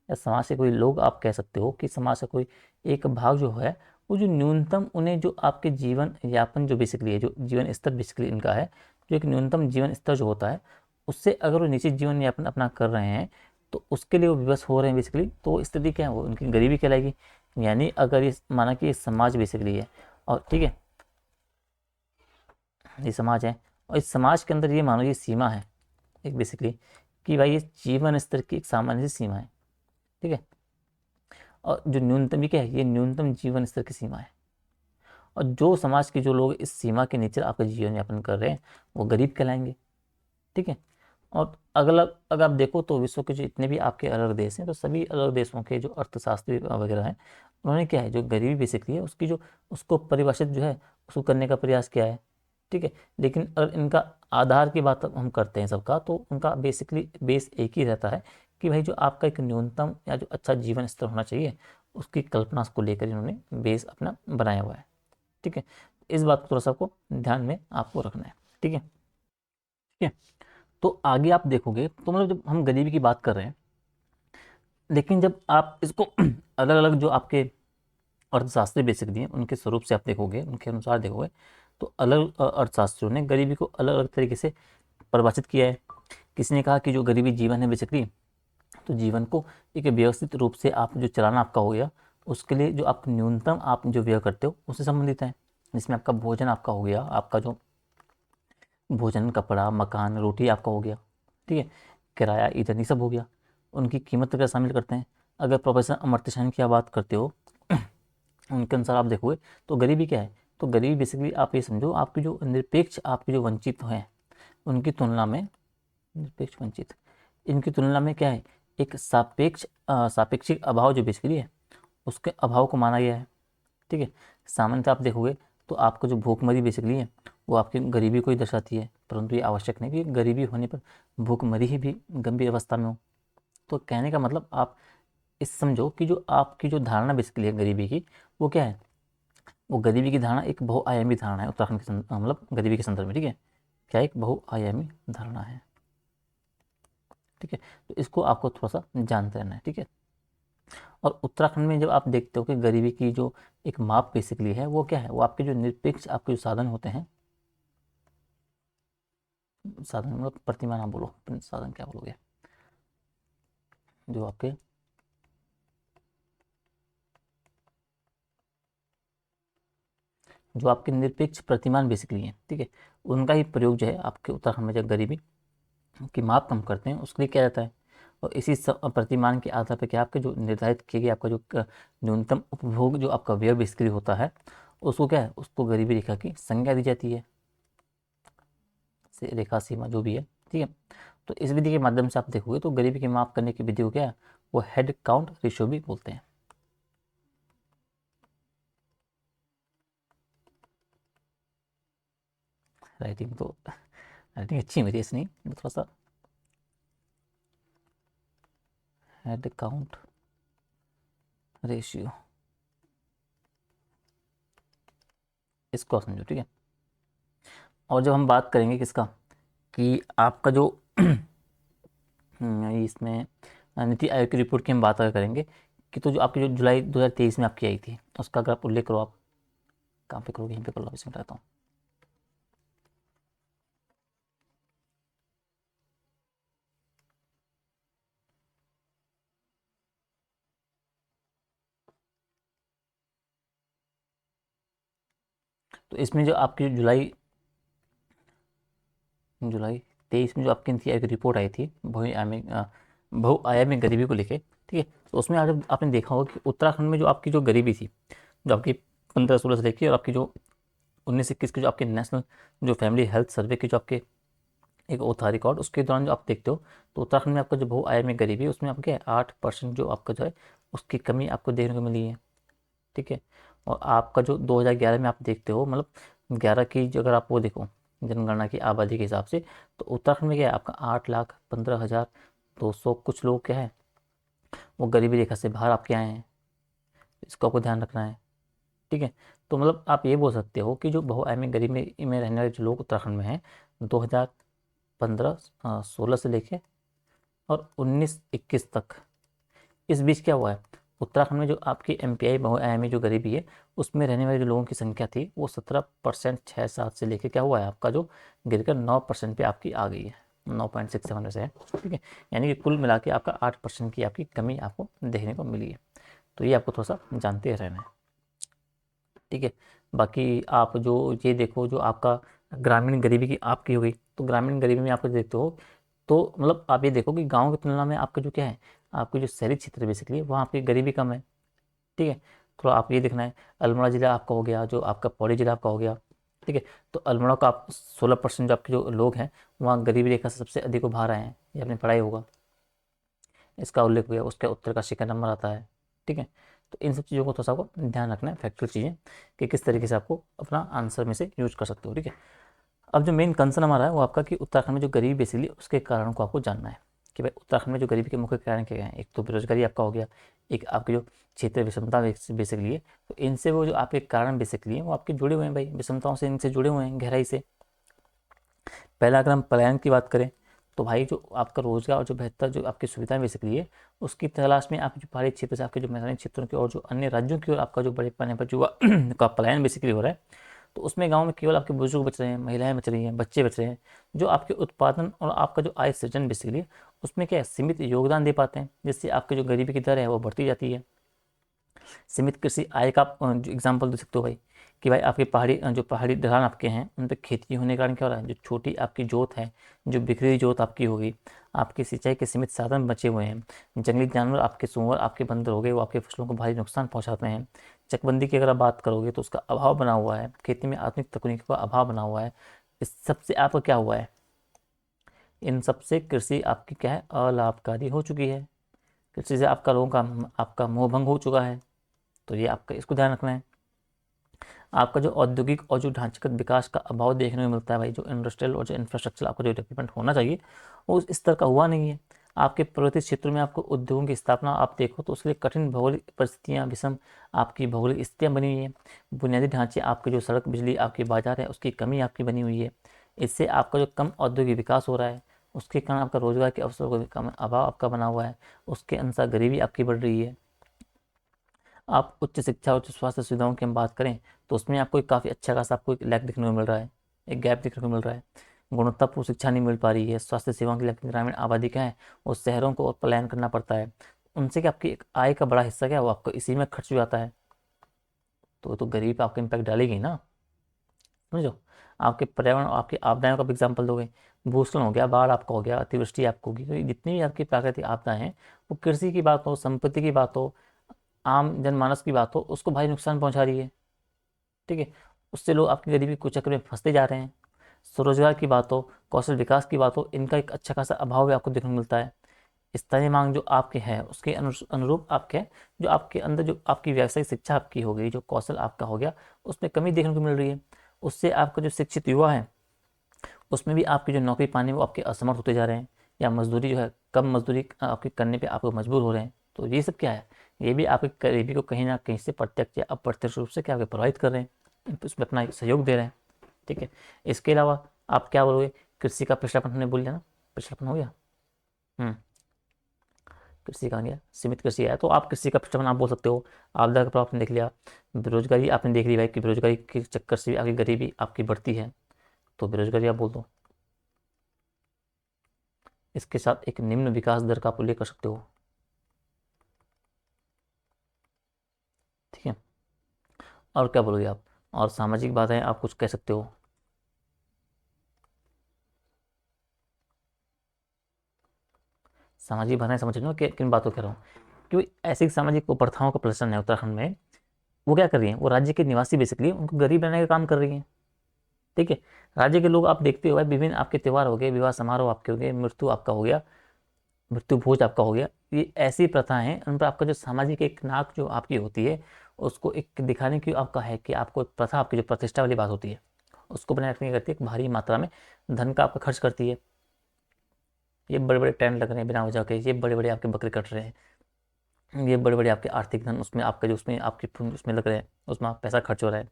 Speaker 1: या समाज के कोई लोग, आप कह सकते हो कि समाज का कोई एक भाग जो है, वो जो न्यूनतम उन्हें जो आपके जीवन यापन जो बेसिकली है, जो जीवन स्तर बेसिकली इनका है, जो एक न्यूनतम जीवन स्तर जो होता है, उससे अगर वो निश्चित जीवन यापन अपना कर रहे हैं तो उसके लिए वो विवश हो रहे हैं बेसिकली, तो स्थिति क्या है, वो उनकी गरीबी कहलाएगी। यानी अगर ये माना कि ये समाज बेसिकली है, और ठीक है, ये समाज है, और इस समाज के अंदर ये मानो ये सीमा है एक बेसिकली, कि भाई ये जीवन स्तर की एक सामान्य सी सीमा है, ठीक है। और जो न्यूनतम, ये क्या है, ये न्यूनतम जीवन स्तर की सीमा है। और जो समाज के जो लोग इस सीमा के नीचे आपका जीवन यापन कर रहे हैं वो गरीब कहलाएंगे, ठीक है। और अगला अगर आप देखो तो विश्व के जो इतने भी आपके अलग देश हैं, तो सभी अलग देशों के जो अर्थशास्त्री वगैरह हैं, उन्होंने क्या है, जो गरीबी बेसिकली है उसकी जो, उसको परिभाषित जो है उसको करने का प्रयास किया है, ठीक है। लेकिन अगर इनका आधार की बात हम करते हैं सबका, तो उनका बेसिकली बेस एक ही रहता है कि भाई जो आपका एक न्यूनतम या जो अच्छा जीवन स्तर होना चाहिए, उसकी कल्पना को लेकर इन्होंने बेस अपना बनाया हुआ है, ठीक है। इस बात को थोड़ा सा आपको ध्यान में आपको रखना है, ठीक है, ठीक है। तो आगे आप देखोगे तो मतलब जब हम गरीबी की बात कर रहे हैं, लेकिन जब आप इसको अलग अलग जो आपके अर्थशास्त्री बेसिक दिए उनके स्वरूप से आप देखोगे, उनके अनुसार देखोगे, तो अलग अर्थशास्त्रियों ने गरीबी को अलग अलग तरीके से परिभाषित किया है। किसी ने कहा कि जो गरीबी जीवन है बेसिकली, तो जीवन को एक व्यवस्थित रूप से आप जो चलाना आपका हो गया, उसके लिए जो आप न्यूनतम आप जो व्यय करते हो उससे संबंधित है, जिसमें आपका भोजन आपका हो गया, आपका जो भोजन, कपड़ा, मकान, रोटी आपका हो गया, ठीक है, किराया, ईंधन, ये सब हो गया। उनकी कीमत वगैरह शामिल करते हैं। अगर प्रोफेसर अमर्त्य सेन की आप बात करते हो, उनके अनुसार आप देखोगे तो गरीबी क्या है, तो गरीबी बेसिकली आप ये समझो, आपकी जो निरपेक्ष, आपके जो वंचित हैं उनकी तुलना में, निरपेक्ष वंचित, इनकी तुलना में क्या है, एक सापेक्षिक अभाव जो बेसिकली है, उसके अभाव को माना गया है, ठीक है। सामान्यतः आप देखोगे तो आपका जो भूखमरी बेसिकली है वो आपकी गरीबी को ही दर्शाती है, परंतु ये आवश्यक नहीं कि गरीबी होने पर भूखमरी ही भी गंभीर अवस्था में हो। तो कहने का मतलब आप इस समझो कि जो आपकी जो धारणा बेसिकली है गरीबी की, वो क्या है, वो गरीबी की धारणा एक बहुआयामी धारणा है उत्तराखंड के मतलब गरीबी के संदर्भ में, ठीक है, क्या एक बहुआयामी धारणा है, ठीक है। तो इसको आपको थोड़ा सा जानते रहना है, ठीक है। और उत्तराखंड में जब आप देखते हो कि गरीबी की जो एक माप बेसिकली है वो क्या है, वो आपके जो निरपेक्ष आपके जो साधन होते हैं, साधन मतलब प्रतिमा ना बोलो, साधन क्या बोलोगे, जो आपके, जो आपके निरपेक्ष प्रतिमान बेसिकली हैं, ठीक है, उनका ही प्रयोग जो है आपके उत्तराखंड में जब गरीबी की माप कम करते हैं उसके लिए किया जाता है। और इसी प्रतिमान के आधार पर क्या आपके जो निर्धारित किए गए आपका जो न्यूनतम उपभोग जो आपका व्यय बेसिकली होता है, उसको क्या है, उसको गरीबी रेखा की संज्ञा दी जाती है, से रेखा सीमा जो भी है, ठीक है। तो इस विधि के माध्यम से आप देखोगे तो गरीबी की माप करने की विधि को क्या है, वो हेड काउंट रेशियो भी बोलते हैं। राइटिंग तो, राइटिंग अच्छी मेरी ऐसी नहीं, थोड़ा सा, हेड काउंट रेशियो, इसको समझो, ठीक है। और जब हम बात करेंगे किसका, कि आपका जो इसमें नीति आयोग की रिपोर्ट की हम बात अगर करेंगे, कि तो जो आपकी जो जुलाई 2023 में आपकी आई थी, उसका अगर आप उल्लेख करो, आप कहाँ पे करोगे, यहीं पे कर लो, इसमें रहता हूँ। तो इसमें जो आपकी जुलाई जुलाई 23 में जो आपकी नीति आयोग की रिपोर्ट आई थी बहुआयामी गरीबी को लेके, ठीक है, तो उसमें आज आपने देखा होगा कि उत्तराखंड में जो आपकी जो गरीबी थी, जो आपकी 15-16 से लेके और आपकी जो 19-21 की जो आपके नेशनल जो फैमिली हेल्थ सर्वे की जो आपके एक वो था रिकॉर्ड, उसके दौरान जो आप देखते हो तो उत्तराखंड में आपका जो बहुआयामी गरीबी है उसमें आपको क्या है, 8% जो आपका जो है उसकी कमी आपको देखने को मिली है, ठीक है। और आपका जो 2011 में आप देखते हो, मतलब 11 की जो अगर आप वो देखो जनगणना की आबादी के हिसाब से, तो उत्तराखंड में क्या है, आपका 8,15,200 कुछ लोग क्या है, वो गरीबी रेखा से बाहर आपके आए हैं, इसको आपको ध्यान रखना है, ठीक है। तो मतलब आप ये बोल सकते हो कि जो बहुआयामी गरीबी में रहने वाले जो लोग उत्तराखंड में हैं, 2015-16 से लेके और 19-21 तक इस बीच क्या हुआ है, उत्तराखंड में जो आपकी MPI में जो गरीबी है उसमें रहने वाले जो लोगों की संख्या थी वो 17% 6-7 से लेकर क्या हुआ है आपका जो गिरकर 9% पे आपकी आ गई है, 9.67 से है। ठीक है, यानी कि कुल मिला के आपका 8% की आपकी कमी आपको देखने को मिली है। तो ये आपको थोड़ा सा जानते रहना है। ठीक है, बाकी आप जो ये देखो जो आपका ग्रामीण गरीबी की आपकी हो गई, तो ग्रामीण गरीबी में आपको देखते हो तो मतलब आप ये देखो कि गांव की तुलना में आपका जो क्या है, आपके जो शहरी क्षेत्र बेसिकली वहाँ आपकी गरीबी कम है। ठीक है, थोड़ा आप ये देखना है, अल्मोड़ा जिला आपका हो गया, जो आपका पौड़ी जिला आपका हो गया। ठीक है, तो अल्मोड़ा का आप 16% जो आपके जो लोग हैं वहाँ गरीबी रेखा से सबसे अधिक उभार आए हैं, ये आपने पढ़ा ही होगा, इसका उल्लेख हुआ है, उसके उत्तर का शिखर नंबर आता है। ठीक है, तो इन सब चीज़ों को थोड़ा सा आपको ध्यान रखना है, फैक्चुअल चीज़ें कि किस तरीके से आपको अपना आंसर में से यूज कर सकते हो। ठीक है, अब जो मेन कंसर्न हमारा है वो आपका कि उत्तराखंड में जो गरीबी बेसिकली उसके कारण को आपको जानना है कि भाई उत्तराखंड में जो गरीबी के मुख्य कारण क्या हैं। एक तो बेरोजगारी आपका हो गया, एक आपकी जो क्षेत्रीय विषमता बेसिकली है, तो इनसे वो जो आपके कारण बेसिकली हैं वो आपके जुड़े हुए हैं भाई, विषमताओं से इनसे जुड़े हुए हैं गहराई से। पहला अगर हम पलायन की बात करें तो भाई जो आपका रोजगार और जो बेहतर जो आपकी सुविधाएं बेसिकली है उसकी तलाश में आप जो पहाड़ी क्षेत्र से आपके जो मैदानी क्षेत्रों की और जो अन्य राज्यों की ओर आपका जो बड़े पैमाने पर जो का पलायन बेसिकली हो रहा है, तो उसमें गांव में केवल आपके बुजुर्ग बच रहे हैं, महिलाएं बच रही हैं, बच्चे बच रहे हैं, जो आपके उत्पादन और आपका जो आय सृजन बेसिकली उसमें क्या है सीमित योगदान दे पाते हैं, जिससे आपकी जो गरीबी की दर है वो बढ़ती जाती है। सीमित कृषि आय का आप जो एग्जाम्पल दे सकते हो भाई कि भाई आपके पहाड़ी जो पहाड़ी ढलान आपके हैं उन पर खेती होने के कारण क्या हो रहा है, जो छोटी आपकी जोत है, जो बिखरी जोत आपकी होगी, आपकी सिंचाई के सीमित साधन बचे हुए हैं, जंगली जानवर आपके सूअर आपके बंदर हो गए वो आपके फसलों को भारी नुकसान पहुंचाते हैं। चकबंदी की अगर आप बात करोगे तो उसका अभाव बना हुआ है, खेती में आधुनिक तकनीकों का अभाव बना हुआ है। इस सबसे आपका क्या हुआ है, इन सबसे कृषि आपकी क्या है अलाभकारी हो चुकी है, कृषि से आपका लोगों का आपका मोह भंग हो चुका है। तो ये आपका इसको ध्यान रखना है। आपका जो औद्योगिक और जो ढांचागत विकास का अभाव देखने को मिलता है भाई, जो इंडस्ट्रियल और जो इंफ्रास्ट्रक्चर आपका जो डेवलपमेंट होना चाहिए वो उस स्तर का हुआ नहीं है। आपके पर्वतीय क्षेत्रों में आपको उद्योगों की स्थापना आप देखो तो उसके लिए कठिन भौगोलिक परिस्थितियाँ विषम आपकी भौगोलिक स्थितियाँ बनी हुई हैं। बुनियादी ढांचे आपके जो सड़क बिजली आपके बाजार है उसकी कमी आपकी बनी हुई है। इससे आपका जो कम औद्योगिक विकास हो रहा है उसके कारण आपका रोजगार के अवसरों का कम अभाव आपका बना हुआ है, उसके अनुसार गरीबी आपकी बढ़ रही है। आप उच्च शिक्षा और उच्च स्वास्थ्य सुविधाओं की हम बात करें तो उसमें आपको एक काफ़ी अच्छा खासा आपको एक लैक देखने को मिल रहा है, एक गैप देखने को मिल रहा है। गुणवत्तापूर्ण शिक्षा नहीं मिल पा रही है, स्वास्थ्य सेवाओं के लिए अपनी ग्रामीण आबादी क्या है वो शहरों को और पलायन करना पड़ता है, उनसे क्या आपकी एक आय का बड़ा हिस्सा क्या है वो आपको इसी में खर्च हो जाता है। तो गरीब पे आपको इम्पैक्ट डालेगी ना, समझो। आपके पर्यावरण और आपकी आपदाओं का भी एग्जाम्पल दोगे, भूस्खलन हो गया, बाढ़ आपका हो गया, अतिवृष्टि आपको होगी, तो ये जितनी भी आपकी प्राकृतिक आपदाएं हैं वो कृषि की बात हो, संपत्ति की बात हो, आम जनमानस की बात हो, उसको भारी नुकसान पहुंचा रही है। ठीक है, उससे लोग आपकी गरीबी के चक्कर में फंसते जा रहे हैं। स्वरोजगार की बात हो, कौशल विकास की बात हो, इनका एक अच्छा खासा अभाव भी आपको देखने को मिलता है। स्थानीय मांग जो आपके है उसके अनुरूप आपके जो आपके अंदर जो आपकी व्यावसायिक शिक्षा आपकी हो गई, जो कौशल आपका हो गया उसमें कमी देखने को मिल रही है। उससे आपका जो शिक्षित युवा है उसमें भी आपकी जो नौकरी पाने में वो आपके असमर्थ होते जा रहे हैं, या मजदूरी जो है कम मजदूरी आपकी करने पे आपको मजबूर हो रहे हैं। तो ये सब क्या है, ये भी आपकी गरीबी को कहीं ना कहीं से प्रत्यक्ष या अप्रत्यक्ष रूप से क्या प्रभावित कर रहे हैं, उसमें अपना सहयोग दे रहे हैं। ठीक है, इसके अलावा आप क्या बोलोगे, कृषि का पिछड़ापन हमने बोल लिया ना, पिछड़ापन हो गया। हम्म, कृषि का आ गया, सीमित कृषि है तो आप कृषि का पिछड़ापन आप बोल सकते हो। आपदा का प्रभाव आपने देख लिया, बेरोजगारी आपने देख ली भाई कि बेरोजगारी के चक्कर से भी आपकी गरीबी आपकी बढ़ती है, तो बेरोजगारी आप बोल दो। इसके साथ एक निम्न विकास दर का आप उल्लेख कर सकते हो। ठीक है, और क्या बोलोगे आप, और सामाजिक बाधाएं आप कुछ कह सकते हो। सामाजिक बाधाएं समझ रहे हो कि किन बातों कह रहा हूँ, क्योंकि ऐसी सामाजिक कुप्रथाओं का प्रदर्शन है उत्तराखंड में, वो क्या कर रही हैं, वो राज्य के निवासी बेसिकली उनको गरीब बनाने का काम कर रही हैं। ठीक है, राज्य के लोग आप देखते हो भाई, विभिन्न आपके त्यौहार हो गए, विवाह समारोह आपके हो गए, मृत्यु आपका हो गया, मृत्यु भोज आपका हो गया, ये ऐसी प्रथा है उन पर आपका जो सामाजिक एक नाक जो आपकी होती है उसको एक दिखाने की आपका है कि आपको प्रथा आपकी जो प्रतिष्ठा वाली बात होती है उसको बनाए रखने की करती है, भारी मात्रा में धन का आपका खर्च करती है। ये बड़े बड़े टेंट लग रहे हैं बिना वजह के, ये बड़े बड़े आपके बकरे कट रहे हैं, ये बड़े बड़े आपके आर्थिक धन उसमें आपका जो उसमें आपके उसमें लग रहे हैं, उसमें आप पैसा खर्च हो रहा है,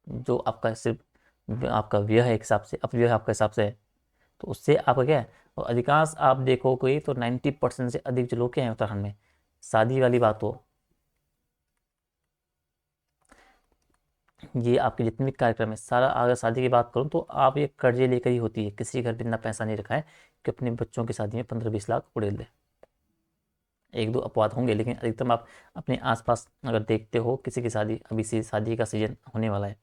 Speaker 1: जो आपका सिर्फ आपका व्यय है एक हिसाब से, अपव्यय आपका हिसाब से है। तो उससे आपका क्या है, और अधिकांश आप देखो कोई तो 90% से अधिक जो लोग क्या हैं उत्तराखंड में शादी वाली बात हो, ये आपके जितने भी कार्यक्रम है सारा, अगर शादी की बात करूँ तो आप ये कर्जे लेकर ही होती है। किसी घर पे इतना पैसा नहीं रखा है कि अपने बच्चों की शादी में 15-20 लाख उड़ेल दे। एक दो अपवाद होंगे, लेकिन अधिकतम आप अपने आसपास अगर देखते हो किसी की शादी, अभी से शादी का सीजन होने वाला है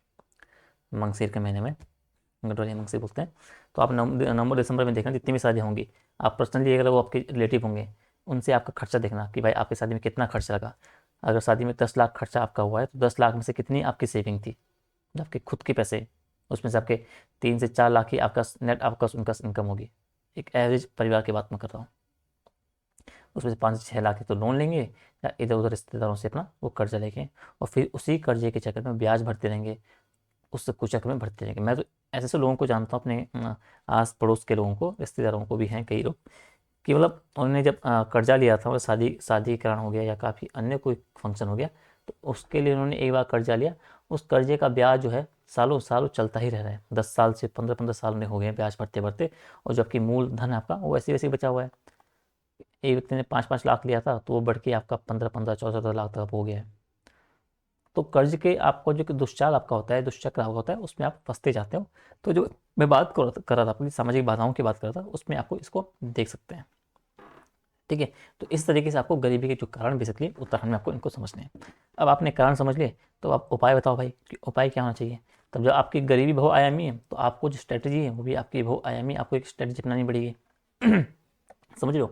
Speaker 1: मंगसीर के महीने में, गडोरिया मंगसीर बोलते हैं, तो आप नवंबर दिसंबर में देखना जितनी भी शादी होंगी, आप पर्सनली अगर वो आपके रिलेटिव होंगे उनसे आपका खर्चा देखना कि भाई आपकी शादी में कितना खर्चा लगा। अगर शादी में 10 लाख खर्चा आपका हुआ है तो 10 लाख में से कितनी आपकी सेविंग थी, जो आपके खुद के पैसे, उसमें से आपके 3 से 4 लाख ही आपका नेट आपका उनका इनकम होगी। एक एवरेज परिवार की बात मैं कर रहा हूँ। उसमें से 5 से 6 लाख ही तो लोन लेंगे या इधर उधर रिश्तेदारों से अपना वो कर्जा लेके, और फिर उसी कर्जे के चक्कर में ब्याज भरते रहेंगे, उस कुछ चक्कर में भरते रहेंगे। मैं तो ऐसे ऐसे लोगों को जानता हूँ अपने आस पड़ोस के लोगों को, रिश्तेदारों को भी हैं कई लोग, कि मतलब उन्होंने जब कर्जा लिया था, मतलब शादी शादी कारण हो गया या काफ़ी अन्य कोई फंक्शन हो गया, तो उसके लिए उन्होंने एक बार कर्जा लिया, उस कर्जे का ब्याज जो है सालों सालों चलता ही रह रहा है। 10 साल से 15-15 साल में हो गए हैं ब्याज भरते भरते, और जबकि मूल धन आपका वो वैसे वैसे बचा हुआ है। एक व्यक्ति ने 5-5 लाख लिया था तो वो बढ़ के आपका 15-15 14-14 लाख तक हो गया है। तो कर्ज के आपको जो कि दुष्चाल आपका होता है, दुष्चक्र आपका होता है, उसमें आप फंसते जाते हो। तो जो मैं बात कर रहा था अपनी सामाजिक बाधाओं की बात कर रहा था, उसमें आपको इसको देख सकते हैं। ठीक है, तो इस तरीके से आपको गरीबी के जो कारण बेसिकली उत्तराखंड में आपको इनको समझने हैं। अब आपने कारण समझ लिए, तो आप उपाय बताओ भाई कि उपाय क्या होना चाहिए। तब जब आपकी गरीबी बहुआयामी है तो आपको जो स्ट्रेटजी है वो भी आपकी बहुआयामी, आपको एक स्ट्रेटजी अपनानी पड़ेगी। समझ लो,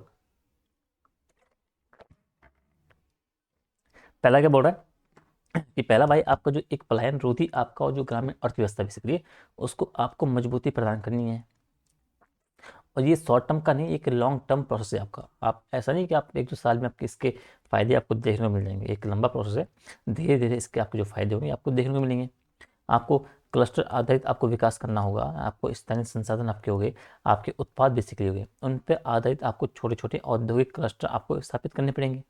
Speaker 1: पहला क्या बोल रहा है कि पहला भाई आपका जो एक पलायन रोधी आपका जो ग्रामीण अर्थव्यवस्था बेसिकली है, उसको आपको मजबूती प्रदान करनी है। और ये शॉर्ट टर्म का नहीं, एक लॉन्ग टर्म प्रोसेस है आपका। आप ऐसा नहीं कि आप 1-2 साल में आपके इसके फायदे आपको देखने को मिल जाएंगे, एक लंबा प्रोसेस है। धीरे धीरे इसके आपके जो फायदे होंगे आपको देखने को मिलेंगे। आपको क्लस्टर आधारित आपको विकास करना होगा, आपको स्थानीय संसाधन आपके होंगे, आपके उत्पाद बेसिकली होंगे, उन पर आधारित आपको छोटे छोटे औद्योगिक क्लस्टर आपको स्थापित करने पड़ेंगे।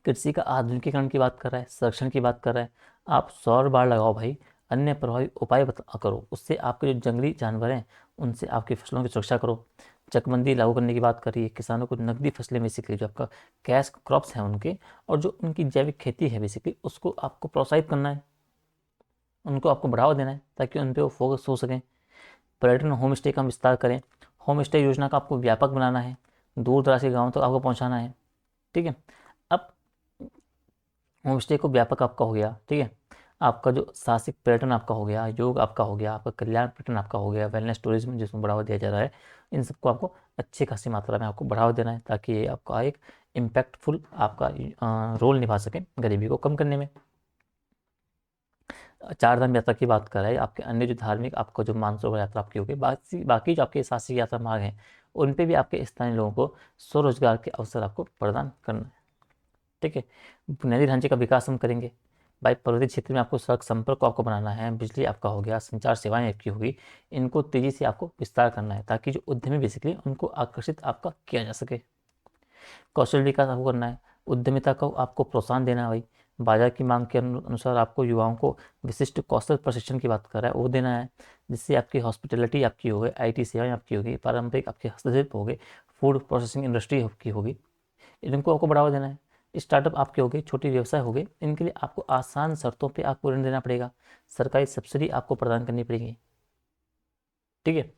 Speaker 1: कृषि का आधुनिकीकरण की बात कर रहा है, संरक्षण की बात कर रहा है, आप सौर बाढ़ लगाओ भाई, अन्य प्रभावी उपाय करो, उससे आपके जो जंगली जानवर हैं उनसे आपकी फसलों की सुरक्षा करो। चकबंदी लागू करने की बात करिए, किसानों को नकदी फसलें बेसिकली जो आपका कैश क्रॉप्स हैं उनके, और जो उनकी जैविक खेती है बेसिकली उसको आपको प्रोत्साहित करना है, उनको आपको बढ़ावा देना है ताकि उन पर वो फोकस हो सकें। पर्यटन होम स्टे का विस्तार करें, होम स्टे योजना का आपको व्यापक बनाना है, दूर दराज के गाँव तक आपको पहुँचाना है। ठीक है, अब होम स्टे को व्यापक आपका हो गया, ठीक है, आपका जो साहसिक पर्यटन आपका हो गया, योग आपका हो गया, आपका कल्याण पर्यटन आपका हो गया, वेलनेस टूरिज्म जिसमें बढ़ावा दिया जा रहा है, इन सबको आपको अच्छी खासी मात्रा में आपको बढ़ावा देना है ताकि ये आपका एक इम्पैक्टफुल आपका रोल निभा सके गरीबी को कम करने में। चार धाम यात्रा की बात कर रहा है, आपके अन्य जो धार्मिक आपको जो मानसरोवर यात्रा आपकी होगी, बाकी बाकी जो आपके साहसिक यात्रा मार्ग हैं उन पे भी आपके स्थानीय लोगों को स्वरोजगार के अवसर आपको प्रदान करना है। ठीक है, बुनियादी ढांचे का विकास हम करेंगे भाई। पर्वतीय क्षेत्र में आपको सड़क संपर्क को आपको बनाना है, बिजली आपका हो गया, संचार सेवाएं आपकी होगी, इनको तेजी से आपको विस्तार करना है ताकि जो उद्यमी बेसिकली उनको आकर्षित आपका किया जा सके। कौशल विकास आपको करना है, उद्यमिता को आपको प्रोत्साहन देना है भाई। बाजार की मांग के अनुसार आपको युवाओं को विशिष्ट कौशल प्रशिक्षण की बात कर रहा है वो देना है, जिससे आपकी हॉस्पिटलिटी आपकी होगी, आईटी सेवाएं आपकी होगी, पारंपरिक आपके हस्तशिल्प हो गए, फूड प्रोसेसिंग इंडस्ट्री आपकी होगी, इनको आपको बढ़ावा देना है। स्टार्टअप आपके हो गए, छोटे व्यवसाय हो गए, इनके लिए आपको आसान शर्तों पे आपको ऋण देना पड़ेगा, सरकारी सब्सिडी आपको प्रदान करनी पड़ेगी। ठीक है,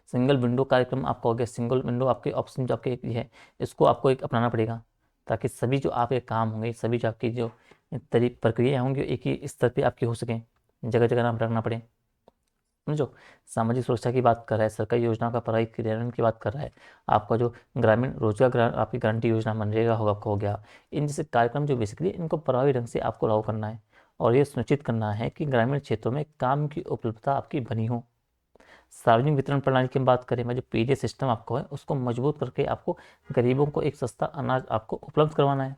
Speaker 1: सिंगल विंडो कार्यक्रम आपका हो गया, सिंगल विंडो आपके ऑप्शन जो आपके ये है इसको आपको एक अपनाना पड़ेगा ताकि सभी जो आपके काम होंगे, सभी जो आपकी जो प्रक्रिया होंगी एक ही स्तर पे आपकी हो सकें, जगह जगह नाम रखना पड़े। समझो, सामाजिक सुरक्षा की बात कर रहा है, सरकारी योजना का प्रभावी क्रियान्वयन की बात कर रहा है, आपका जो ग्रामीण रोजगार आपकी गारंटी योजना मनरेगा होगा आपका हो गया, इन जैसे कार्यक्रम जो बेसिकली इनको प्रभावी ढंग से आपको लागू करना है और ये सुनिश्चित करना है कि ग्रामीण क्षेत्रों में काम की उपलब्धता आपकी बनी हो। सार्वजनिक वितरण प्रणाली की हम बात करें, मैं जो पीडीए सिस्टम आपको है उसको मजबूत करके आपको गरीबों को एक सस्ता अनाज आपको उपलब्ध करवाना है।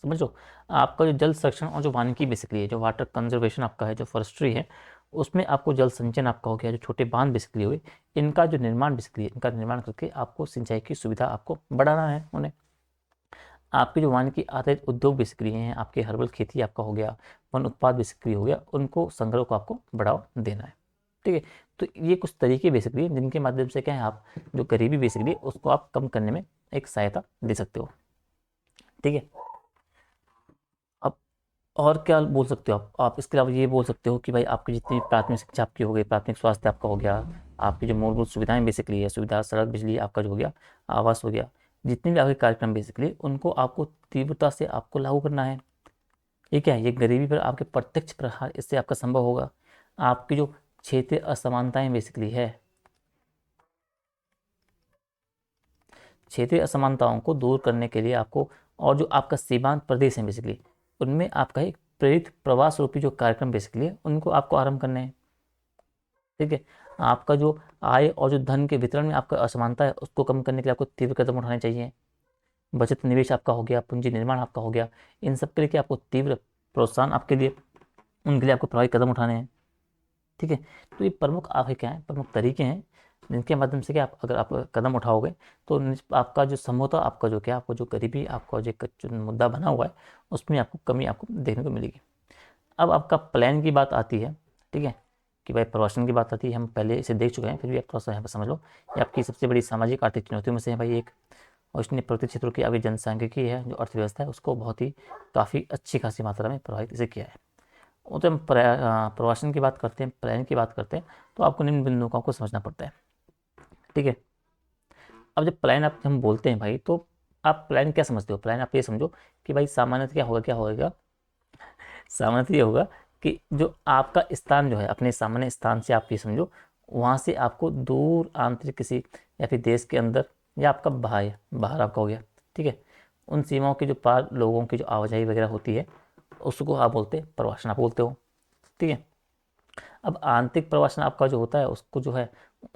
Speaker 1: समझो, आपका जो जल संरक्षण और जो वानिकी बेसिकली है, जो वाटर कंजर्वेशन आपका है, जो फॉरेस्ट्री है, उसमें आपको जल संचयन आपका हो गया, जो छोटे बांध बेसिकली हुए, इनका जो निर्माण बेसिकली इनका निर्माण करके आपको सिंचाई की सुविधा आपको बढ़ाना है उन्हें। आपके जो वानिकी आधारित उद्योग बेसिकली हैं, आपके हर्बल खेती आपका हो गया, वन उत्पाद बेसिकली हो गया, उनको संग्रह को आपको बढ़ावा देना है। ठीक है, तो ये कुछ तरीके बेसिकली जिनके माध्यम से क्या है आप जो गरीबी बेसिकली उसको आप कम करने में एक सहायता दे सकते हो। ठीक है। अब और क्या बोल सकते हो आप इसके अलावा ये बोल सकते हो कि भाई आपकी जितनी प्राथमिक शिक्षा आपकी हो गई, प्राथमिक स्वास्थ्य आपका हो गया, आपकी जो मूलभूत सुविधाएं बेसिकली है, सुविधा सड़क बिजली आपका जो हो गया, आवास हो गया, जितने भी आपके कार्यक्रम बेसिकली उनको आपको तीव्रता से आपको लागू करना है। ये क्या है, ये गरीबी पर आपके प्रत्यक्ष प्रहार इससे आपका संभव होगा। आपकी जो क्षेत्रीय असमानताएं बेसिकली है, क्षेत्रीय असमानताओं को दूर करने के लिए आपको, और जो आपका सीमांत प्रदेश है बेसिकली, उनमें आपका एक प्रेरित प्रवास रूपी जो कार्यक्रम बेसिकली है उनको आपको आरंभ करने हैं। ठीक है। आपका जो आय और जो धन के वितरण में आपका असमानता है उसको कम करने के लिए आपको तीव्र कदम उठाने चाहिए। बचत निवेश आपका हो गया, पूंजी निर्माण आपका हो गया, इन सब के लिए क्या आपको तीव्र प्रोत्साहन आपके लिए, उनके लिए आपको प्रभावी कदम उठाने हैं। ठीक है। तो ये प्रमुख आपके क्या है, प्रमुख तरीके हैं जिनके माध्यम से क्या आप अगर आप कदम उठाओगे तो आपका जो समझौता, आपका जो क्या, आपको जो गरीबी, आपका जो एक मुद्दा बना हुआ है उसमें आपको कमी आपको देखने को मिलेगी। अब आपका प्लान की बात आती है। ठीक है। कि भाई प्रवासन की बात आती है, हम पहले इसे देख चुके हैं, फिर भी आप थोड़ा सा यहाँ पर समझ लो। ये आपकी सबसे बड़ी सामाजिक आर्थिक चुनौतियों में से है भाई एक। और इसने प्रत्येक क्षेत्रों की अभी जनसांख्यिकी है जो अर्थव्यवस्था है उसको बहुत ही काफ़ी अच्छी खासी मात्रा में प्रभावित इसे किया है। वो तो हम प्रवासन की बात करते हैं, प्लान की बात करते हैं, तो आपको निम्न बिंदुओं को आपको समझना पड़ता है। ठीक है। अब जब प्लान आप हम बोलते हैं भाई, तो आप प्लान क्या समझते हो? प्लान आप ये समझो कि भाई सामान्यतः क्या होगा, सामान्यतः ये होगा कि जो आपका स्थान जो है, अपने सामान्य स्थान से आप ये समझो, वहाँ से आपको दूर आंतरिक किसी या फिर देश के अंदर या आपका बाहर बाहर आपका हो गया। ठीक है। उन सीमाओं के जो पार लोगों की जो आवाजाही वगैरह होती है उसको आप बोलते हैं प्रवासन, आप बोलते हो। ठीक है। अब आंतरिक प्रवासन आपका जो होता है उसको जो है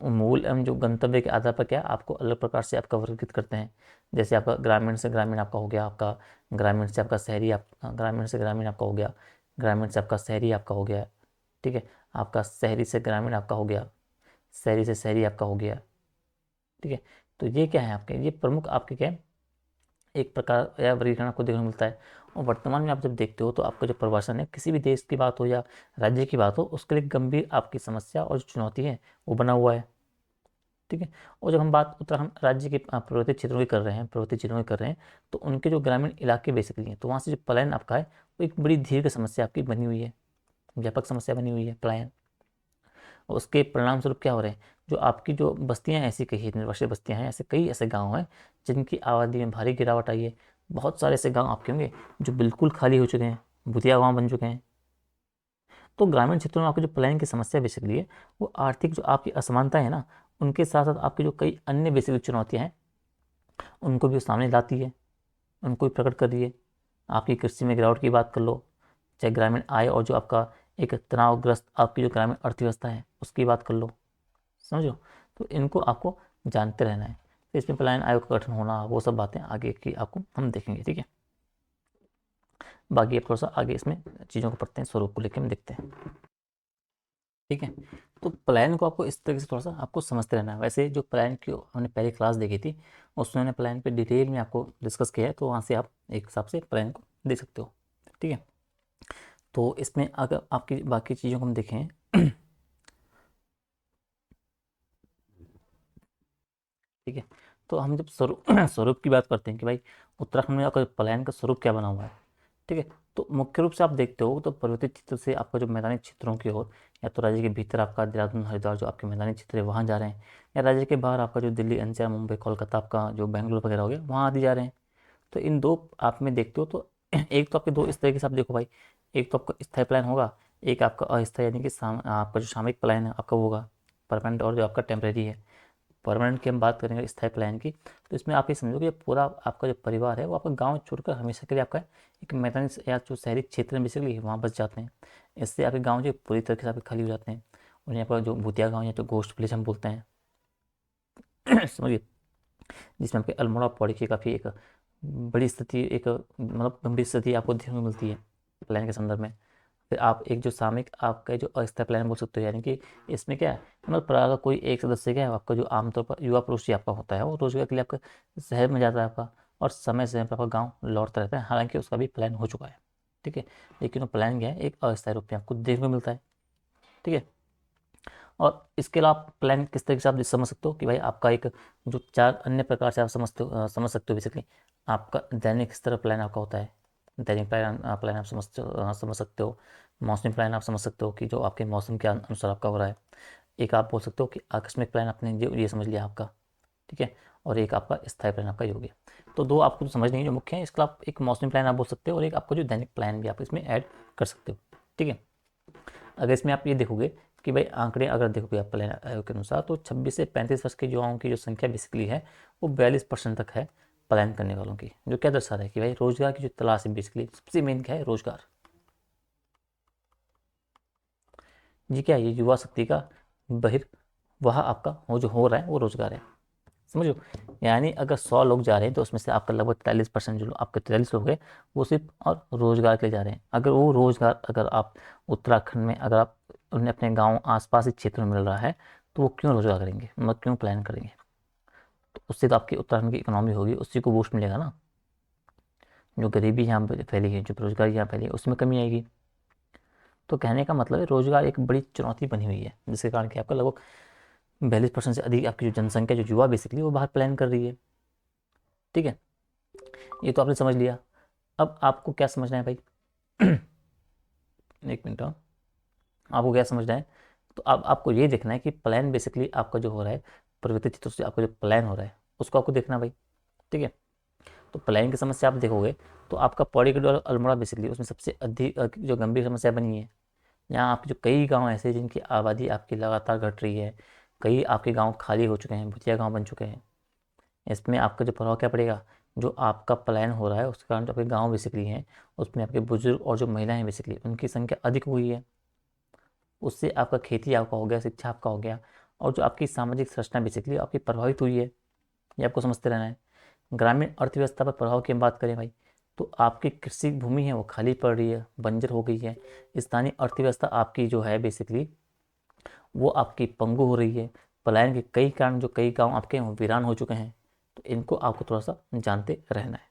Speaker 1: मूल एवं जो गंतव्य के आधार पर क्या है, आपको अलग प्रकार से आपका वर्गीकृत करते हैं। जैसे आपका ग्रामीण से ग्रामीण आपका हो गया, आपका ग्रामीण से आपका शहरी, आप ग्रामीण से ग्रामीण आपका हो गया, ग्रामीण से आपका शहरी आपका हो गया। ठीक है। आपका शहरी से ग्रामीण आपका हो गया, शहरी से शहरी आपका हो गया। ठीक है। तो ये क्या है आपके, ये प्रमुख आपके क्या है, एक प्रकार या वर्गीकरण आपको देखने को मिलता है। और वर्तमान में आप जब देखते हो तो आपका जो प्रवासन है, किसी भी देश की बात हो या राज्य की बात हो, उसके लिए गंभीर आपकी समस्या और जो चुनौती है वो बना हुआ है। ठीक है। और जब हम बात उत्तराखंड राज्य के पर्वतीय क्षेत्रों की कर रहे हैं, पर्वतीय जिलों की कर रहे हैं, तो उनके जो ग्रामीण इलाके बेसिकली हैं, तो वहाँ से जो पलायन आपका है वो एक बड़ी दीर्घ समस्या आपकी बनी हुई है, व्यापक समस्या बनी हुई है पलायन। और उसके परिणाम स्वरूप क्या हो रहे हैं, जो आपकी जो बस्तियां ऐसी कई निर्वासित बस्तियां हैं, ऐसे कई ऐसे गांव हैं जिनकी आबादी में भारी गिरावट आई है। बहुत सारे ऐसे गांव आपके होंगे जो बिल्कुल खाली हो चुके हैं, भूतिया गांव बन चुके हैं। तो ग्रामीण क्षेत्रों में आपकी जो पलायन की समस्या बेसिकली है, वो आर्थिक जो आपकी असमानता है ना, उनके साथ साथ आपकी जो कई अन्य बेसिक चुनौतियां हैं उनको भी वो सामने लाती है, उनको भी प्रकट कर रही है। आपकी कृषि में गिरावट की बात कर लो, चाहे ग्रामीण आय और जो आपका एक तनावग्रस्त आपकी जो ग्रामीण अर्थव्यवस्था है उसकी बात कर लो, समझो। तो इनको आपको जानते रहना है। तो इसमें पलायन आयोग का गठन होना, वो सब बातें आगे की आपको हम देखेंगे। ठीक है। बाकी अब थोड़ा सा आगे इसमें चीज़ों को पढ़ते हैं, स्वरूप को लेकर हम देखते हैं। ठीक है। तो प्लान को आपको इस तरीके से थोड़ा सा आपको समझते रहना है। वैसे जो प्लान की हमने पहले क्लास देखी थी उसमें हमने प्लान पे डिटेल में आपको डिस्कस किया है, तो वहाँ से आप एक हिसाब से प्लान को देख सकते हो। ठीक है। तो इसमें अगर आपकी बाकी चीज़ों को हम देखें ठीक है। तो हम जब स्वरूप स्वरूप की बात करते हैं कि भाई उत्तराखंड में आपका प्लान का स्वरूप क्या बना हुआ है। ठीक है। तो मुख्य रूप से आप देखते हो तो पर्वतीय क्षेत्र से आपका जो मैदानी क्षेत्रों की ओर, या तो राज्य के भीतर आपका देहरादून हरिद्वार जो आपके मैदानी क्षेत्र है वहाँ जा रहे हैं, या राज्य के बाहर आपका जो दिल्ली एनसीआर मुंबई कोलकाता आपका जो बेंगलुरु वगैरह हो गया वहाँ आदि जा रहे हैं। तो इन दो आप में देखते हो तो एक तो आपके दो इस तरीके से आप देखो भाई, एक तो आपका स्थायी प्लान होगा, एक आपका अस्थायी यानी कि आपका जो सामयिक प्लान है आपका वो होगा परमानेंट, और जो आपका टेम्परेरी है। परमानेंट की हम बात करेंगे स्थायी प्लान की, तो इसमें आप ये समझो कि पूरा आपका जो परिवार है वो आपका गांव छोड़कर हमेशा के लिए आपका एक मैदानी या जो शहरी क्षेत्र में बेसिकली वहाँ बस जाते हैं। इससे आपके गाँव जो पूरी तरीके से आपके खाली हो जाते हैं। और यहाँ पर जो भूतिया गाँव या जो गोस्ट विलेज हम बोलते हैं समझिए, जिसमें आपके अल्मोड़ा पौड़ी की काफ़ी एक बड़ी स्थिति, एक मतलब गंभीर स्थिति आपको देखने को मिलती है प्लान के संदर्भ में। फिर आप एक जो सामयिक आपका जो अस्थायी प्लान बोल सकते हो, यानी कि इसमें क्या है, मतलब परिवार का कोई एक सदस्य क्या है आपका जो आमतौर पर युवा पुरुष ही आपका होता है, वो रोजगार के लिए आपका शहर में जाता है आपका, और समय समय पर आपका गाँव लौटता रहता है, हालांकि उसका भी प्लान हो चुका है। ठीक है। लेकिन वो प्लान क्या है, एक अस्थायी रूप में आपको देखने को मिलता है। ठीक है। और इसके अलावा प्लान किस तरीके से आप समझ सकते हो कि भाई आपका एक जो चार अन्य प्रकार से आप समझ सकते हो बेसिकली, आपका दैनिक स्तर प्लान आपका होता है। दैनिक प्लान प्लान आप समझ सकते हो। मौसमी प्लान आप समझ सकते हो कि जो आपके मौसम के अनुसार आपका हो रहा है। एक आप बोल सकते हो कि आकस्मिक प्लान आपने ये समझ लिया आपका, ठीक है। और एक आपका स्थायी प्लान आपका ये हो गया। तो दो आपको तो समझ नहीं जो मुख्य है, इसका आप एक मौसमी प्लान आप बोल सकते हो और एक आपका जो दैनिक प्लान भी आप इसमें ऐड कर सकते हो, ठीक है। अगर इसमें आप ये देखोगे कि भाई आंकड़े अगर देखोगे आप प्लान आयोग के अनुसार, तो 26 से 35 वर्ष के युवाओं की जो संख्या बेसिकली है वो 42% तक है पलायन करने वालों की, जो क्या दर्शा रहा है कि भाई रोजगार की जो तलाश है बेसिकली सबसे मेन क्या है, रोजगार। ये क्या है, ये युवा शक्ति का बहिर्वाह आपका वो जो हो रहा है वो रोजगार है, समझो। यानी अगर 100 लोग जा रहे हैं तो उसमें से आपका लगभग 43% जो आपके 43 लोग हैं वो सिर्फ और रोजगार के लिए जा रहे हैं। अगर वो रोजगार अगर आप उत्तराखंड में अगर आप उन्हें अपने गांव आसपास के क्षेत्र में मिल रहा है तो वो क्यों रोजगार करेंगे, मतलब क्यों प्लान करेंगे। तो उससे तो आपकी उत्तराखंड की इकोनॉमी होगी, उसी को बूस्ट मिलेगा ना। जो गरीबी यहाँ पे फैली है, जो बेरोजगारी यहाँ फैली है, उसमें कमी आएगी। तो कहने का मतलब है रोजगार एक बड़ी चुनौती बनी हुई है, जिसके कारण कि आपका लगभग 42% से अधिक आपकी जो जनसंख्या जो युवा बेसिकली वो बाहर प्लान कर रही है, ठीक है। ये तो आपने समझ लिया। अब आपको क्या समझना है भाई? एक मिनट आपको क्या समझना है? तो अब आपको ये देखना है कि प्लान बेसिकली आपका जो हो रहा है प्रवृत्ति चित्रों से आपका जो प्लान हो रहा है उसको आपको देखना भाई, ठीक है। तो प्लान की समस्या आप देखोगे तो आपका पॉलीगोनल अल्मोड़ा बेसिकली उसमें सबसे अधिक जो गंभीर समस्या बनी है। यहाँ आपके जो कई गांव ऐसे हैं जिनकी आबादी आपकी लगातार घट रही है, कई आपके गांव खाली हो चुके हैं, भुतिया गांव बन चुके हैं। इसमें आपका जो प्रभाव क्या पड़ेगा, जो आपका पलायन हो रहा है उसके कारण जो आपके गांव बेसिकली हैं उसमें आपके बुजुर्ग और जो महिलाएं हैं बेसिकली उनकी संख्या अधिक हुई है। उससे आपका खेती आपका हो गया, शिक्षा आपका हो गया, और जो आपकी सामाजिक संरचना बेसिकली आपकी प्रभावित हुई है। ये आपको समझते रहना है। ग्रामीण अर्थव्यवस्था पर प्रभाव की हम बात करें भाई, तो आपकी कृषि भूमि है वो खाली पड़ रही है, बंजर हो गई है। स्थानीय अर्थव्यवस्था आपकी जो है बेसिकली वो आपकी पंगु हो रही है। पलायन के कई कारण जो कई गांव आपके हैं वो वीरान हो चुके हैं। तो इनको आपको थोड़ा सा जानते रहना है,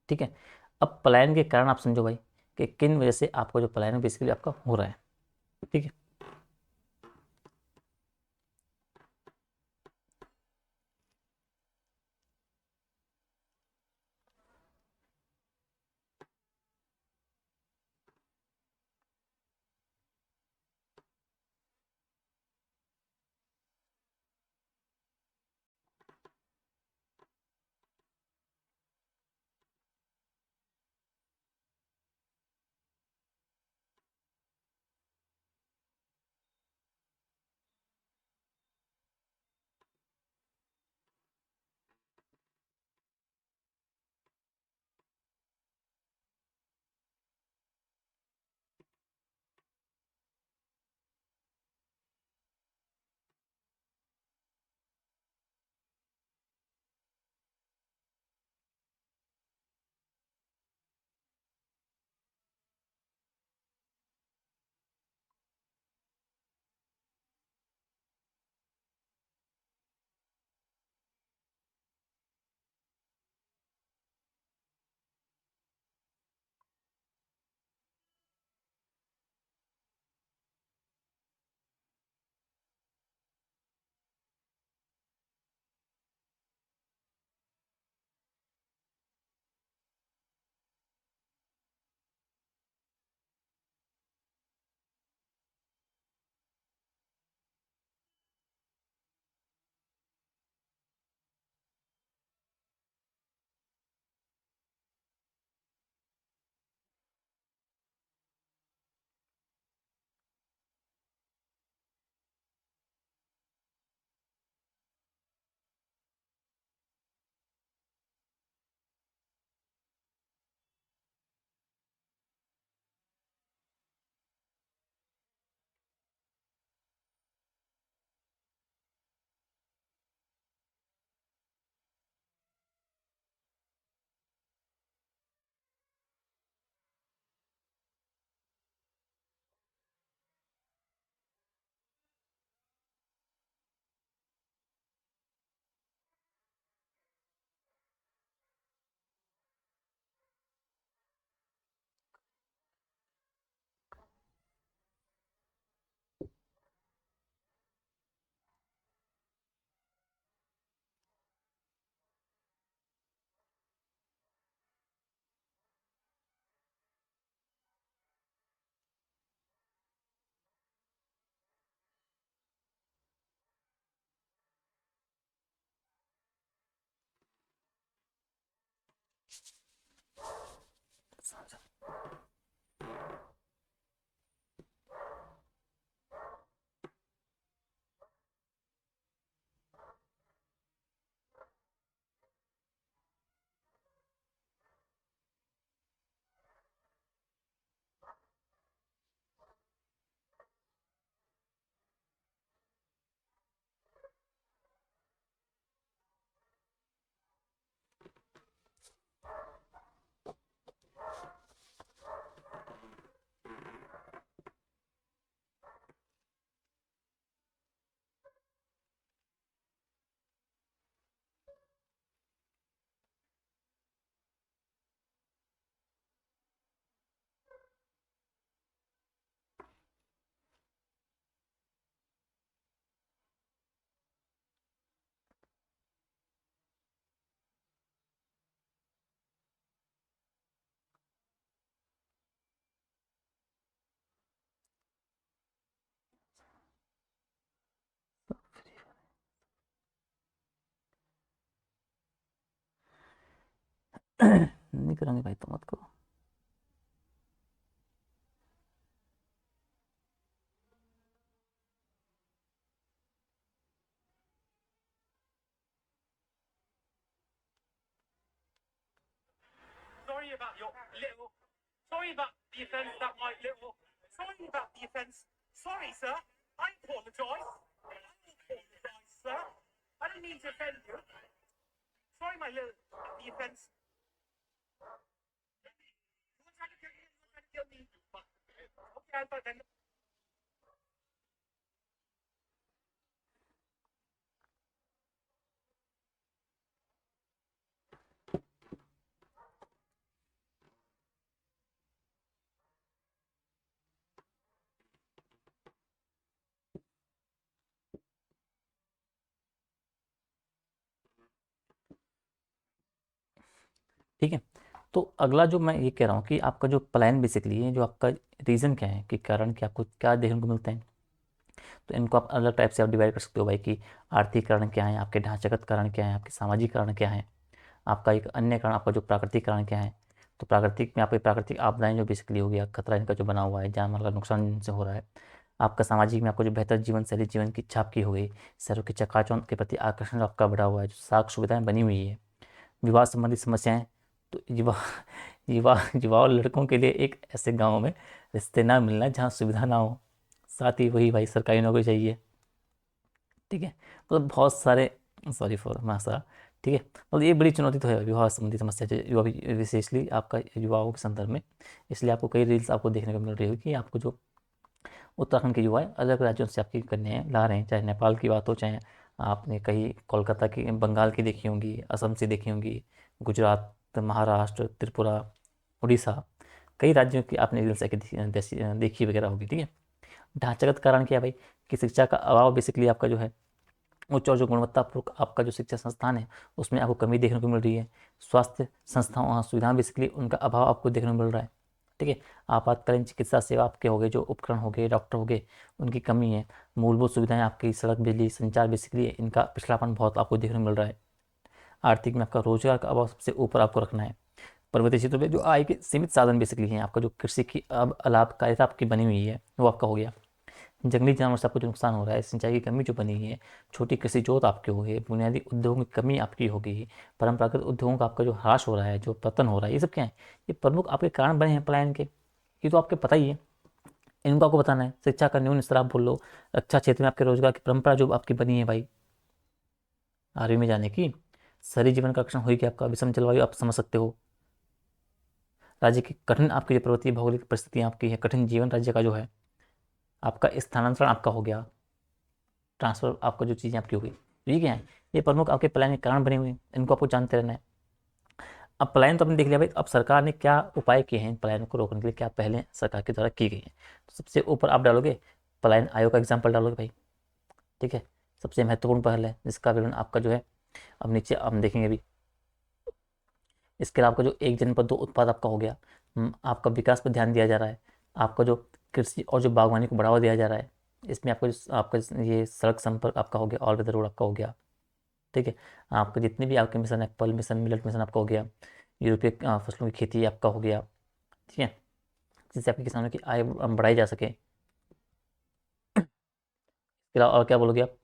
Speaker 1: ठीक है। अब पलायन के कारण आप समझो भाई कि किन वजह से आपका जो पलायन बेसिकली आपका हो रहा है, ठीक है। नहीं करेंगे भाई तो मत करो।
Speaker 2: Sorry about your little. Sorry about the offence that my little. Sorry about the offence. Sorry, sir. I apologise. I apologise, sir. I didn't mean to offend you. Sorry, my little. The offence. You're trying to kill me. You're trying to kill me. Okay, but then.
Speaker 1: ठीक है। तो अगला जो मैं ये कह रहा हूँ कि आपका जो प्लान बेसिकली है, जो आपका रीज़न क्या है कि कारण कि आपको क्या देखने को मिलते हैं, तो इनको आप अलग टाइप से आप डिवाइड कर सकते हो भाई कि आर्थिक कारण क्या है, आपके ढांचागत कारण क्या है, आपके सामाजिक कारण क्या है, आपका एक अन्य कारण आपका जो प्राकृतिक कारण क्या है। तो प्राकृतिक में आपकी प्राकृतिक आपदाएं जो बेसिकली हो गया, खतरा इनका जो बना हुआ है, जान माल का नुकसान इनसे हो रहा है। आपका सामाजिक में आपको जो बेहतर जीवन शैली, जीवन की इच्छा आपकी हो गई, शहरों की चकाचौंध के प्रति आकर्षण जो आपका बढ़ा हुआ है, जो साख सुविधाएं बनी हुई है, विवाह संबंधी समस्याएं। तो युवा युवा युवा और लड़कों के लिए एक ऐसे गांव में रिश्ते ना मिलना जहाँ सुविधा ना हो, साथ ही वही भाई सरकारी नौकरी चाहिए। ठीक है, मतलब बहुत सारे, सॉरी फॉर मासा। ठीक है, मतलब ये बड़ी चुनौती तो है विवाह संबंधी समस्या जो युवा विशेषली आपका युवाओं के संदर्भ में। इसलिए आपको कई रील्स आपको देखने को मिल रही होगी कि आपको जो उत्तराखंड के युवा है अलग राज्यों से आपकी कन्याएं ला रहे हैं, चाहे नेपाल की बात हो, चाहे आपने कहीं कोलकाता की, बंगाल की देखी होंगी, असम से देखी होंगी, गुजरात, महाराष्ट्र, त्रिपुरा, उड़ीसा, कई राज्यों की आपने रील्स देखी वगैरह होगी। ठीक है, ढांचागत कारण क्या है भाई कि शिक्षा का अभाव बेसिकली आपका जो है उच्च और जो गुणवत्तापूर्ण आपका जो शिक्षा संस्थान है उसमें आपको कमी देखने को मिल रही है। स्वास्थ्य संस्थाओं सुविधाएं बेसिकली उनका अभाव आपको देखने को मिल रहा है। ठीक है, आपातकालीन चिकित्सा सेवा आपके हो गए, जो उपकरण हो गए, डॉक्टर हो गए, उनकी कमी है। मूलभूत सुविधाएं आपकी सड़क, बिजली, संचार बेसिकली इनका पिछड़ापन बहुत आपको देखने को मिल रहा है। आर्थिक में आपका रोजगार का अभाव सबसे ऊपर आपको रखना है। पर्वतीय क्षेत्रों में जो आय के सीमित साधन बेसिकली हैं, आपका जो कृषि की अब अलाभकारिता आपकी बनी हुई है वो आपका हो गया। जंगली जानवर से आपको जो नुकसान हो रहा है, सिंचाई की कमी जो बनी हुई है, छोटी कृषि जोत आपकी हो गई, बुनियादी उद्योगों की कमी आपकी हो गई, परंपरागत उद्योगों का आपका जो ह्रास हो रहा है, जो पतन हो रहा है, ये सब क्या है, ये प्रमुख आपके कारण बने हैं पलायन के। ये तो आपको पता ही है, इनको आपको बताना है। शिक्षा का न्यून स्तर आप बोल लो, रक्षा क्षेत्र में आपके रोजगार की परंपरा जो आपकी बनी है भाई, आर्मी में जाने की, शहरी जीवन का लक्षण हुई कि आपका विषम जलवायु आप समझ सकते हो, राज्य की कठिन आपकी जो पर्वतीय भौगोलिक परिस्थितियाँ आपकी है, कठिन जीवन राज्य का जो है, आपका स्थानांतरण आपका हो गया, ट्रांसफर आपका जो चीज़ें आपकी हो गई, तो ये क्या है, ये प्रमुख आपके पलायन के कारण बने हुए हैं, इनको आपको जानते रहना है। अब पलायन तो आपने देख लिया भाई, अब सरकार ने क्या उपाय किए हैं पलायन को रोकने के लिए, क्या पहले सरकार के द्वारा की गई हैं। तो सबसे ऊपर आप डालोगे पलायन आयोग का एग्जाम्पल डालोगे भाई। ठीक है, सबसे महत्वपूर्ण पहल है जिसका विवरण आपका जो है अब नीचे हम देखेंगे अभी। इसके अलावा आपका जो एक जनपद दो उत्पाद आपका हो गया, आपका विकास पर ध्यान दिया जा रहा है, आपका जो कृषि और जो बागवानी को बढ़ावा दिया जा रहा है, इसमें आपका ये सड़क संपर्क आपका हो गया, ऑल वेदर रोड आपका हो गया। ठीक है, आपके जितने भी आपके मिशन है, पल मिशन, मिलेट मिशन आपका हो गया, यूरोपीय फसलों की खेती आपका हो गया, ठीक है, जिससे आपके किसानों की आय बढ़ाई जा सके। इसके अलावा और क्या बोलोगे आप?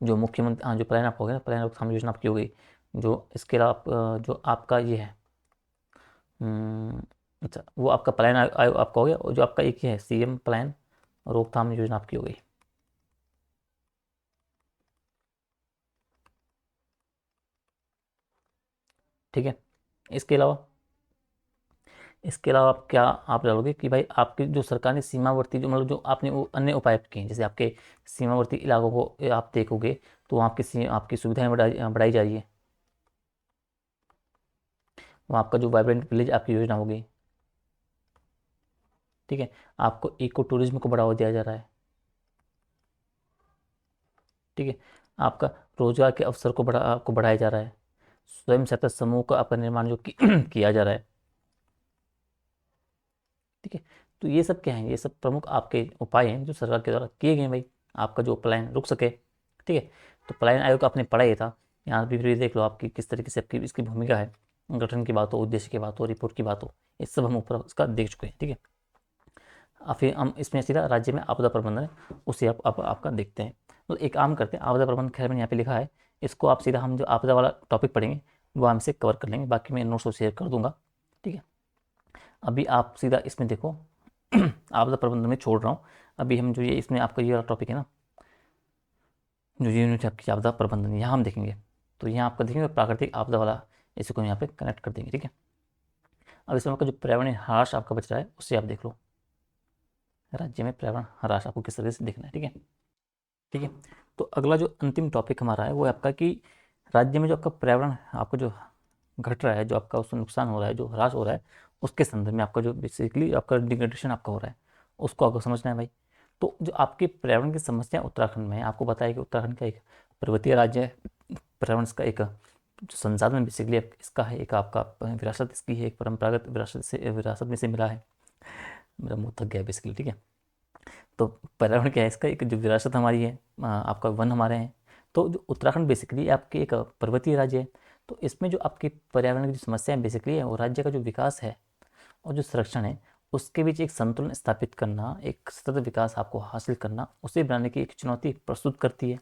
Speaker 1: जो मुख्यमंत्री, हाँ, जो प्लान आपका हो गया ना, प्लान रोकथाम योजना आपकी हो गई। जो इसके अलावा जो आपका ये है, हम्म, अच्छा, वो आपका प्लान आयोग आपका हो गया, और जो आपका एक ही है सीएम प्लान रोकथाम योजना आपकी हो गई। ठीक है, इसके अलावा आप क्या आप डालोगे कि भाई आपकी जो सरकार ने सीमावर्ती, जो मतलब जो आपने वो अन्य उपाय किए हैं, जैसे आपके सीमावर्ती इलाकों को आप देखोगे तो वहाँ आपकी सुविधाएं बढ़ाई जा रही है। वहाँ आपका जो वाइब्रेंट विलेज आपकी योजना होगी। ठीक है, आपको इको टूरिज्म को बढ़ावा दिया जा रहा है। ठीक है, आपका रोजगार के अवसर को बढ़ाया जा रहा है। स्वयं सहायता समूह का आपका निर्माण जो किया जा रहा है। ठीक है, तो ये सब क्या है, ये सब प्रमुख आपके उपाय हैं जो सरकार के द्वारा किए गए हैं भाई, आपका जो पलायन रुक सके। ठीक है, तो पलायन आयोग आपने पढ़ा ही था, यहाँ भी फिर देख लो आपकी किस तरीके से आपकी इसकी भूमिका है, गठन की बात हो, उद्देश्य की बात हो, रिपोर्ट की बात हो, ये सब हम ऊपर इसका देख चुके हैं। ठीक है, अब फिर हम इसमें सीधा राज्य में आपदा प्रबंधन है उसे आप आपका देखते हैं। तो एक काम करते हैं, आपदा प्रबंधन, खैर मैंने यहाँ पे लिखा है, इसको आप सीधा हम जो आपदा वाला टॉपिक पढ़ेंगे वो हमसे कवर कर लेंगे, बाकी मैं नोट्स शेयर कर दूंगा। ठीक है, अभी आप सीधा इसमें देखो, आपदा प्रबंधन में छोड़ रहा हूँ। अभी हम जो ये इसमें आपका ये वाला टॉपिक है ना, जो यूनिट है आपकी आपदा प्रबंधन, यहाँ हम देखेंगे। तो यहाँ आपका देखेंगे प्राकृतिक आपदा वाला, इसी को हम यहाँ पे कनेक्ट कर देंगे। ठीक है, अब इसमें आपका जो पर्यावरण ह्रास आपका बच रहा है उससे आप देख लो, राज्य में पर्यावरण ह्रास आपको किस तरह से देखना है। ठीक है, ठीक है, तो अगला जो अंतिम टॉपिक हमारा है वो है आपका कि राज्य में जो आपका पर्यावरण आपका जो घट रहा है, जो आपका उसमें नुकसान हो रहा है, जो ह्रास हो रहा है, उसके संदर्भ में आपका जो बेसिकली आपका डिग्रेडेशन आपका हो रहा है, उसको आपको समझना है भाई। तो जो आपकी पर्यावरण की समस्या उत्तराखंड में है, आपको बताया कि उत्तराखंड का एक पर्वतीय राज्य है, पर्यावरण का एक जो संसाधन बेसिकली इसका है, एक आपका विरासत इसकी है, एक परंपरागत विरासत में से मिला है। मेरा मुँह थक गया बेसिकली। ठीक है, तो पर्यावरण क्या है, इसका एक जो विरासत हमारी है, आपका वन हमारे हैं। तो जो उत्तराखंड बेसिकली आपके एक पर्वतीय राज्य है, तो इसमें जो आपकी पर्यावरण की जो समस्या है बेसिकली है, वो राज्य का जो विकास है और जो संरक्षण है उसके बीच एक संतुलन स्थापित करना, एक सतत विकास आपको हासिल करना, उसे बनाने की एक चुनौती प्रस्तुत करती है।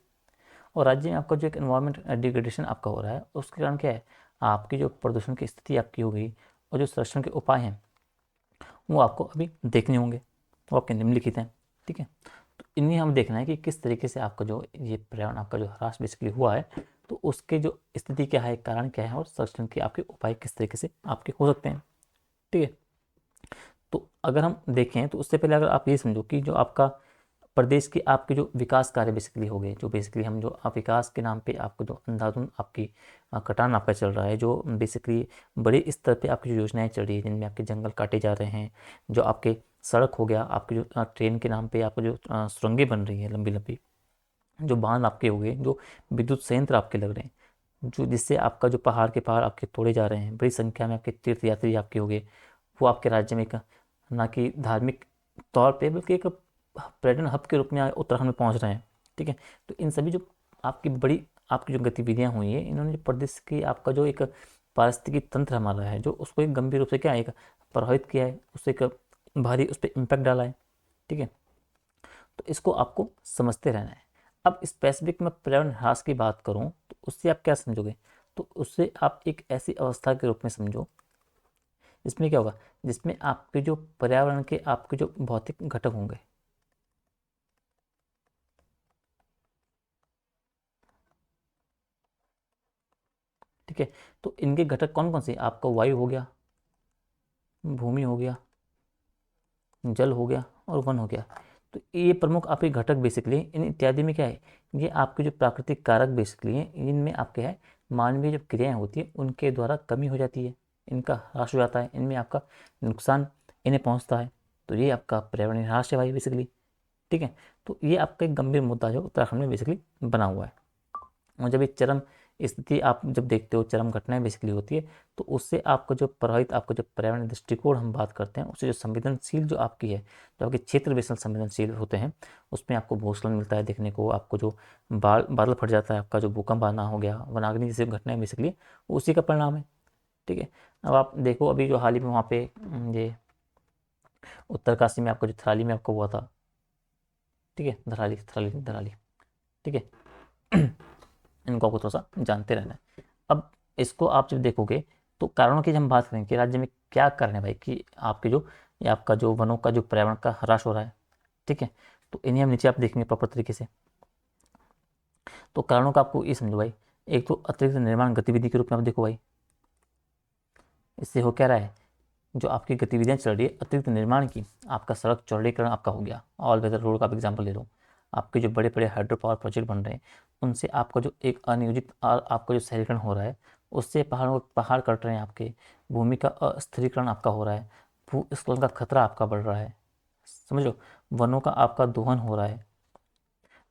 Speaker 1: और राज्य में आपका जो एक एनवायरमेंट डिग्रेडेशन आपका हो रहा है, उसके कारण क्या है, आपकी जो प्रदूषण की स्थिति आपकी हो गई, और जो संरक्षण के उपाय हैं वो आपको अभी देखने होंगे, वो आपके निम्नलिखित हैं। ठीक है, तो इन्हें हम देखना है कि किस तरीके से आपका जो ये पर्यावरण आपका जो ह्रास बेसिकली हुआ है, तो उसके जो स्थिति क्या है, कारण क्या है, और संरक्षण के आपके उपाय किस तरीके से आपके हो सकते हैं। ठीक है, तो अगर हम देखें तो उससे पहले अगर आप ये समझो कि जो आपका प्रदेश के आपके जो विकास कार्य बेसिकली हो गए, जो बेसिकली हम जो आप विकास के नाम पे आपको जो अंधाधुंध आपकी कटान आपका चल रहा है, जो बेसिकली बड़े स्तर पे आपकी जो योजनाएं चल रही है जिनमें आपके जंगल काटे जा रहे हैं, जो आपके सड़क हो गया, आपकी जो ट्रेन के नाम पे आपको जो सुरंगें बन रही है लंबी लंबी, जो बांध आपके हो गए, जो विद्युत संयंत्र आपके लग रहे हैं, जो जिससे आपका जो पहाड़ के पहाड़ आपके तोड़े जा रहे हैं, बड़ी संख्या में आपके तीर्थ यात्री आपके हो गए, वो आपके राज्य में एक ना कि धार्मिक तौर पे बल्कि एक पर्यटन हब के रूप में उत्तराखंड में पहुंच रहे हैं। ठीक है, तो इन सभी जो आपकी बड़ी आपकी जो गतिविधियां हुई हैं, इन्होंने जो प्रदेश की आपका जो एक पारिस्थितिकी तंत्र हमारा है, जो उसको एक गंभीर रूप से क्या है, एक प्रभावित किया है, उससे एक भारी उस पर इम्पैक्ट डाला है। ठीक है, तो इसको आपको समझते रहना है। अब स्पेसिफिक मैं पर्यावरण ह्रास की बात करूं तो उससे आप क्या समझोगे, तो उससे आप एक ऐसी अवस्था के रूप में समझो जिसमें क्या होगा, जिसमें आपके जो पर्यावरण के आपके जो भौतिक घटक होंगे, ठीक है, तो इनके घटक कौन कौन से, आपका वायु हो गया, भूमि हो गया, जल हो गया, और वन हो गया। तो ये प्रमुख आपके घटक बेसिकली, इन इत्यादि में क्या है, ये आपके जो प्राकृतिक कारक बेसिकली हैं, इनमें आपके है मानवीय जो क्रियाएं होती हैं उनके द्वारा कमी हो जाती है, इनका ह्रास हो जाता है, इनमें आपका नुकसान इन्हें पहुंचता है। तो ये आपका पर्यावरण ह्रास है भाई बेसिकली। ठीक है, तो ये आपका एक गंभीर मुद्दा जो उत्तराखंड में बेसिकली बना हुआ है। और जब एक चरम स्थिति आप जब देखते हो, चरम घटनाएं बेसिकली होती है, तो उससे आपका जो प्रभावित आपका जो पर्यावरण दृष्टिकोण हम बात करते हैं, उससे जो संवेदनशील जो आपकी है, जो आपके क्षेत्र बेसल संवेदनशील होते हैं, उसमें आपको भूस्खलन मिलता है देखने को, आपको जो बादल फट जाता है, आपका जो भूकंप आना हो गया, वनाग्नि जैसी घटनाएं बेसिकली उसी का परिणाम है। ठीक है। अब आप देखो अभी जो हाल ही में वहाँ पे ये उत्तरकाशी में आपको जो थराली में आपको हुआ था, ठीक है, धराली थराली धराली, ठीक है। इनको आपको थोड़ा सा जानते रहना है। अब इसको आप जब देखोगे तो कारणों की जब हम बात करेंगे कि राज्य में क्या कारण है भाई कि आपके जो ये आपका जो वनों का जो पर्यावरण का ह्रास हो रहा है, ठीक है, तो इन्हें हम नीचे आप देखेंगे प्रॉपर तरीके से। तो कारणों का आपको ये समझो भाई, एक तो अतिरिक्त निर्माण गतिविधि के रूप में आप देखो भाई, इससे हो क्या रहा है, जो आपकी गतिविधियां चल रही है अतिरिक्त निर्माण की, आपका सड़क चौड़ीकरण आपका हो गया, ऑल वेदर रोड का आप एग्जाम्पल ले लो, आपके जो बड़े बड़े हाइड्रो पावर प्रोजेक्ट बन रहे हैं उनसे आपका जो एक अनियोजित आपका जो शहरीकरण हो रहा है, उससे पहाड़ कट रहे हैं आपके, भूमि का अस्थिरीकरण आपका हो रहा है, भूस्खलन का खतरा आपका बढ़ रहा है, समझो, वनों का आपका दोहन हो रहा है।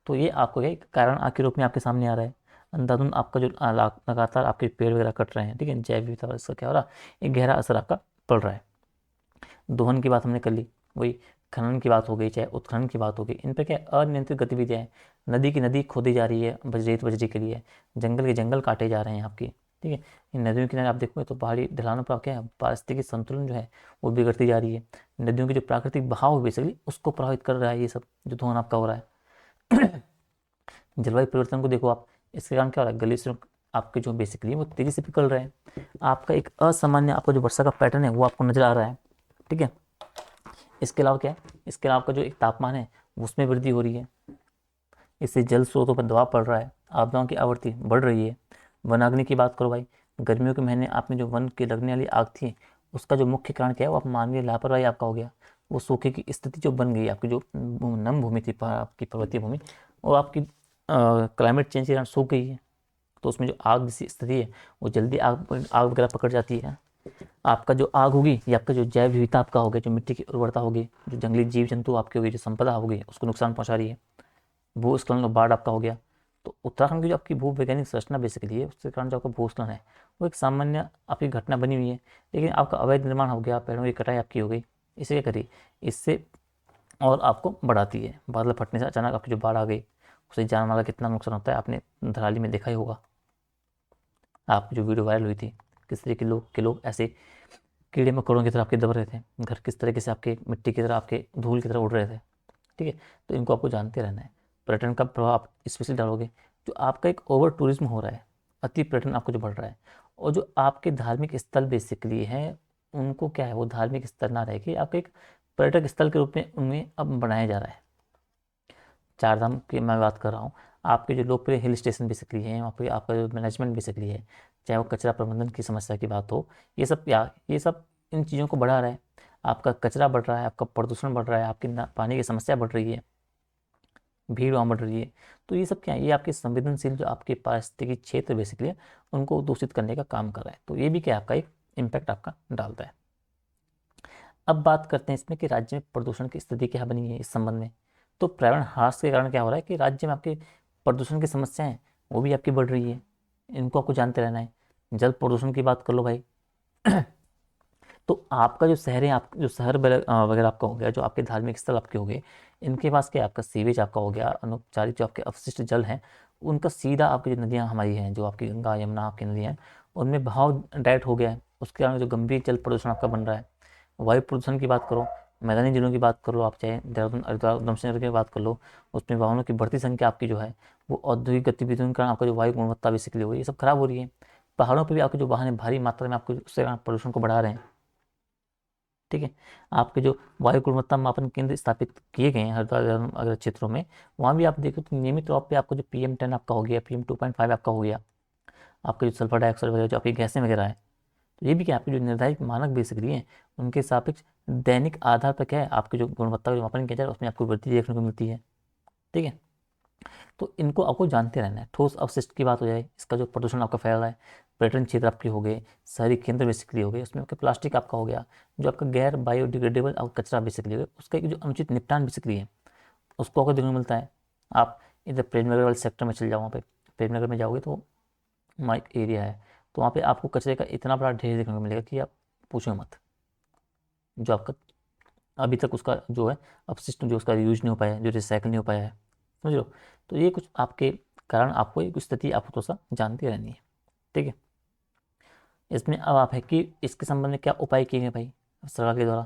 Speaker 1: तो ये आपको एक कारण के रूप में आपके सामने आ रहा है। अंधाधुंध आपका जो लगातार आपके पेड़ वगैरह कट रहे हैं, ठीक है, जैव विविधता इसका क्या हो रहा है, एक गहरा असर आपका पड़ रहा है। दोहन की बात हमने कर ली, वही खनन की बात हो गई, चाहे उत्खनन की बात हो गई, इन पर क्या अनियंत्रित गतिविधियाँ हैं। नदी की नदी खोदी जा रही है बजरी के लिए, जंगल के जंगल काटे जा रहे हैं आपकी, ठीक है। इन नदियों के किनारे आप देखोगे तो पहाड़ी ढलानों पर क्या है, पारिस्थितिकी संतुलन जो है वो बिगड़ती जा रही है। नदियों की जो प्राकृतिक बहाव बेसिकली उसको प्रभावित कर रहा है ये सब जो दोहन आपका हो रहा है। जलवायु परिवर्तन को देखो आप, इसके कारण क्या हो रहा है, ग्लेशियर आपके जो बेसिकली वो तेजी से पिघल रहे हैं, आपका एक असामान्य आपका जो वर्षा का पैटर्न है वो आपको नजर आ रहा है, ठीक है। इसके अलावा क्या है, इसके अलावा आपका जो एक तापमान है उसमें वृद्धि हो रही है, इससे जल स्रोतों पर दबाव पड़ रहा है, आपदाओं की आवृत्ति बढ़ रही है। वनाग्नि की बात करो भाई, गर्मियों के महीने आप में जो वन की लगने वाली आग थी उसका जो मुख्य कारण क्या है, वो आप मानवीय लापरवाही आपका हो गया। वो सूखे की स्थिति जो बन गई, आपकी जो नम भूमि थी आपकी पर्वतीय भूमि, वो आपकी क्लाइमेट चेंज के कारण सूख गई है। तो उसमें जो आग जैसी स्थिति है वो जल्दी आग आग वगैरह पकड़ जाती है। आपका जो आग होगी ये आपका जो जैव विविधता आपका होगा, जो मिट्टी की उर्वरता होगी, जो जंगली जीव जंतु आपके होगी, जो संपदा होगी उसको नुकसान पहुंचा रही है। भूस्खलन और बाढ़ आपका हो गया। तो उत्तराखंड की जो आपकी भूवैज्ञानिक संरचना बेसिकली है उसके कारण जो आपका भूस्खलन है वो एक सामान्य आपकी घटना बनी हुई है। लेकिन आपका अवैध निर्माण हो गया, पेड़ों की कटाई आपकी हो गई, इसे क्या करी, इससे और आपको बढ़ाती है। बादल फटने से अचानक आपकी जो बाढ़ आ गई उससे जान माल का कितना नुकसान होता है आपने धराली में देखा ही होगा। आपकी जो वीडियो वायरल हुई थी, किस तरह के लोग ऐसे कीड़े मकोड़ों की तरह आपके दब रहे थे, घर किस तरीके से आपके मिट्टी की तरह आपके धूल की तरह उड़ रहे थे, ठीक है। तो इनको आपको जानते रहना है। पर्यटन का प्रभाव आप स्पेशली डालोगे, जो आपका एक ओवर टूरिज्म हो रहा है, अति पर्यटन आपको जो बढ़ रहा है, और जो आपके धार्मिक स्थल बेसिकली हैं उनको क्या है, वो धार्मिक स्थल ना रह के आपको एक पर्यटक स्थल के रूप में उनमें अब बनाया जा रहा है। चार धाम की मैं बात कर रहा हूँ, आपके जो लोकप्रिय हिल स्टेशन बेसिकली हैं वहाँ पे आपका जो मैनेजमेंट बेसिकली है, चाहे वो कचरा प्रबंधन की समस्या की बात हो, ये सब इन चीज़ों को बढ़ा रहा है। आपका कचरा बढ़ रहा है, आपका प्रदूषण बढ़ रहा है, आपकी पानी की समस्या बढ़ रही है, भीड़ वहाँ बढ़ रही है। तो ये सब क्या है, ये आपके संवेदनशील जो आपके पारिस्थितिकी क्षेत्र बेसिकली है उनको दूषित करने का काम कर रहा है। तो ये भी क्या आपका एक इम्पैक्ट आपका डालता है। अब बात करते हैं इसमें कि राज्य में प्रदूषण की स्थिति क्या बनी है इस संबंध में। तो पर्यावरण ह्रास के कारण क्या हो रहा है कि राज्य में आपके प्रदूषण की समस्याएं वो भी आपकी बढ़ रही है, इनको आपको जानते रहना है। जल प्रदूषण की बात कर लो भाई। तो आपका जो शहर है, आप जो शहर वगैरह आपका हो गया, जो आपके धार्मिक स्थल आपके हो गए, इनके पास क्या आपका सीवेज आपका हो गया, अनौपचारिक जो आपके अपशिष्ट जल हैं उनका सीधा आपकी जो नदियाँ हमारी हैं, जो आपकी गंगा यमुना आपकी नदियाँ हैं उनमें बहाव डायरेक्ट हो गया है, उसके कारण जो गंभीर जल प्रदूषण आपका बन रहा है। वायु प्रदूषण की बात करो, मैदानी जिलों की बात कर लो आप, चाहे देहरादून हरिद्वार उधमसिंह की बात कर लो, उसमें वाहनों की बढ़ती संख्या आपकी जो है वो औद्योगिक गतिविधियों के कारण आपका जो वायु गुणवत्ता बेसिकली हो रही है, ये सब खराब हो रही है। पहाड़ों पर भी आपके जो वाहन भारी मात्रा में आपको उससे कारण प्रदूषण को बढ़ा रहे हैं, ठीक है। आपके जो वायु गुणवत्ता मापन केंद्र स्थापित किए गए हैं हरिद्वार अगर क्षेत्रों में, वहाँ भी आप देखो तो नियमित तौर पे आपको जो PM10 आपका हो गया, PM2.5 आपका हो गया, आपके जो सल्फर डाइऑक्साइड वगैरह जो आपकी गैसें वगैरह है, तो ये भी क्या आपके जो निर्धारित मानक बेसिकली हैं उनके सापेक्ष दैनिक आधार पर क्या है आपकी जो गुणवत्ता का जो मापन किया जाए उसमें आपको वृद्धि देखने को मिलती है, ठीक है। तो इनको आपको जानते रहना है। ठोस अपशिष्ट की बात हो जाए, इसका जो प्रदूषण आपका फैल रहा है, पर्यटन क्षेत्र आपके हो गए, शहरी केंद्र बेसिकली हो गए, उसमें आपके प्लास्टिक आपका हो गया, जो आपका गैर बायोडिग्रेडेबल कचरा बेसिकली हो गया, उसका एक जो अनुचित निपटान बेसिकली है उसको आपको देखने को मिलता है। आप इधर प्रेमनगर वाले सेक्टर में चले जाओ, वहाँ पे प्रेमनगर में जाओगे तो वहाँ एक एरिया है, तो वहाँ पे आपको कचरे का इतना बड़ा ढेर देखने को मिलेगा कि आप पूछो मत। जो आपका अभी तक उसका जो है अपशिष्ट जो उसका यूज नहीं हो पाया है, जो रिसाइकल नहीं हो पाया है, समझ लो। तो ये कुछ आपके कारण आपको एक स्थिति आपको थोड़ा सा जानती रहनी है, ठीक है। इसमें अब आप है कि इसके संबंध में क्या उपाय किए गए भाई सरकार के द्वारा।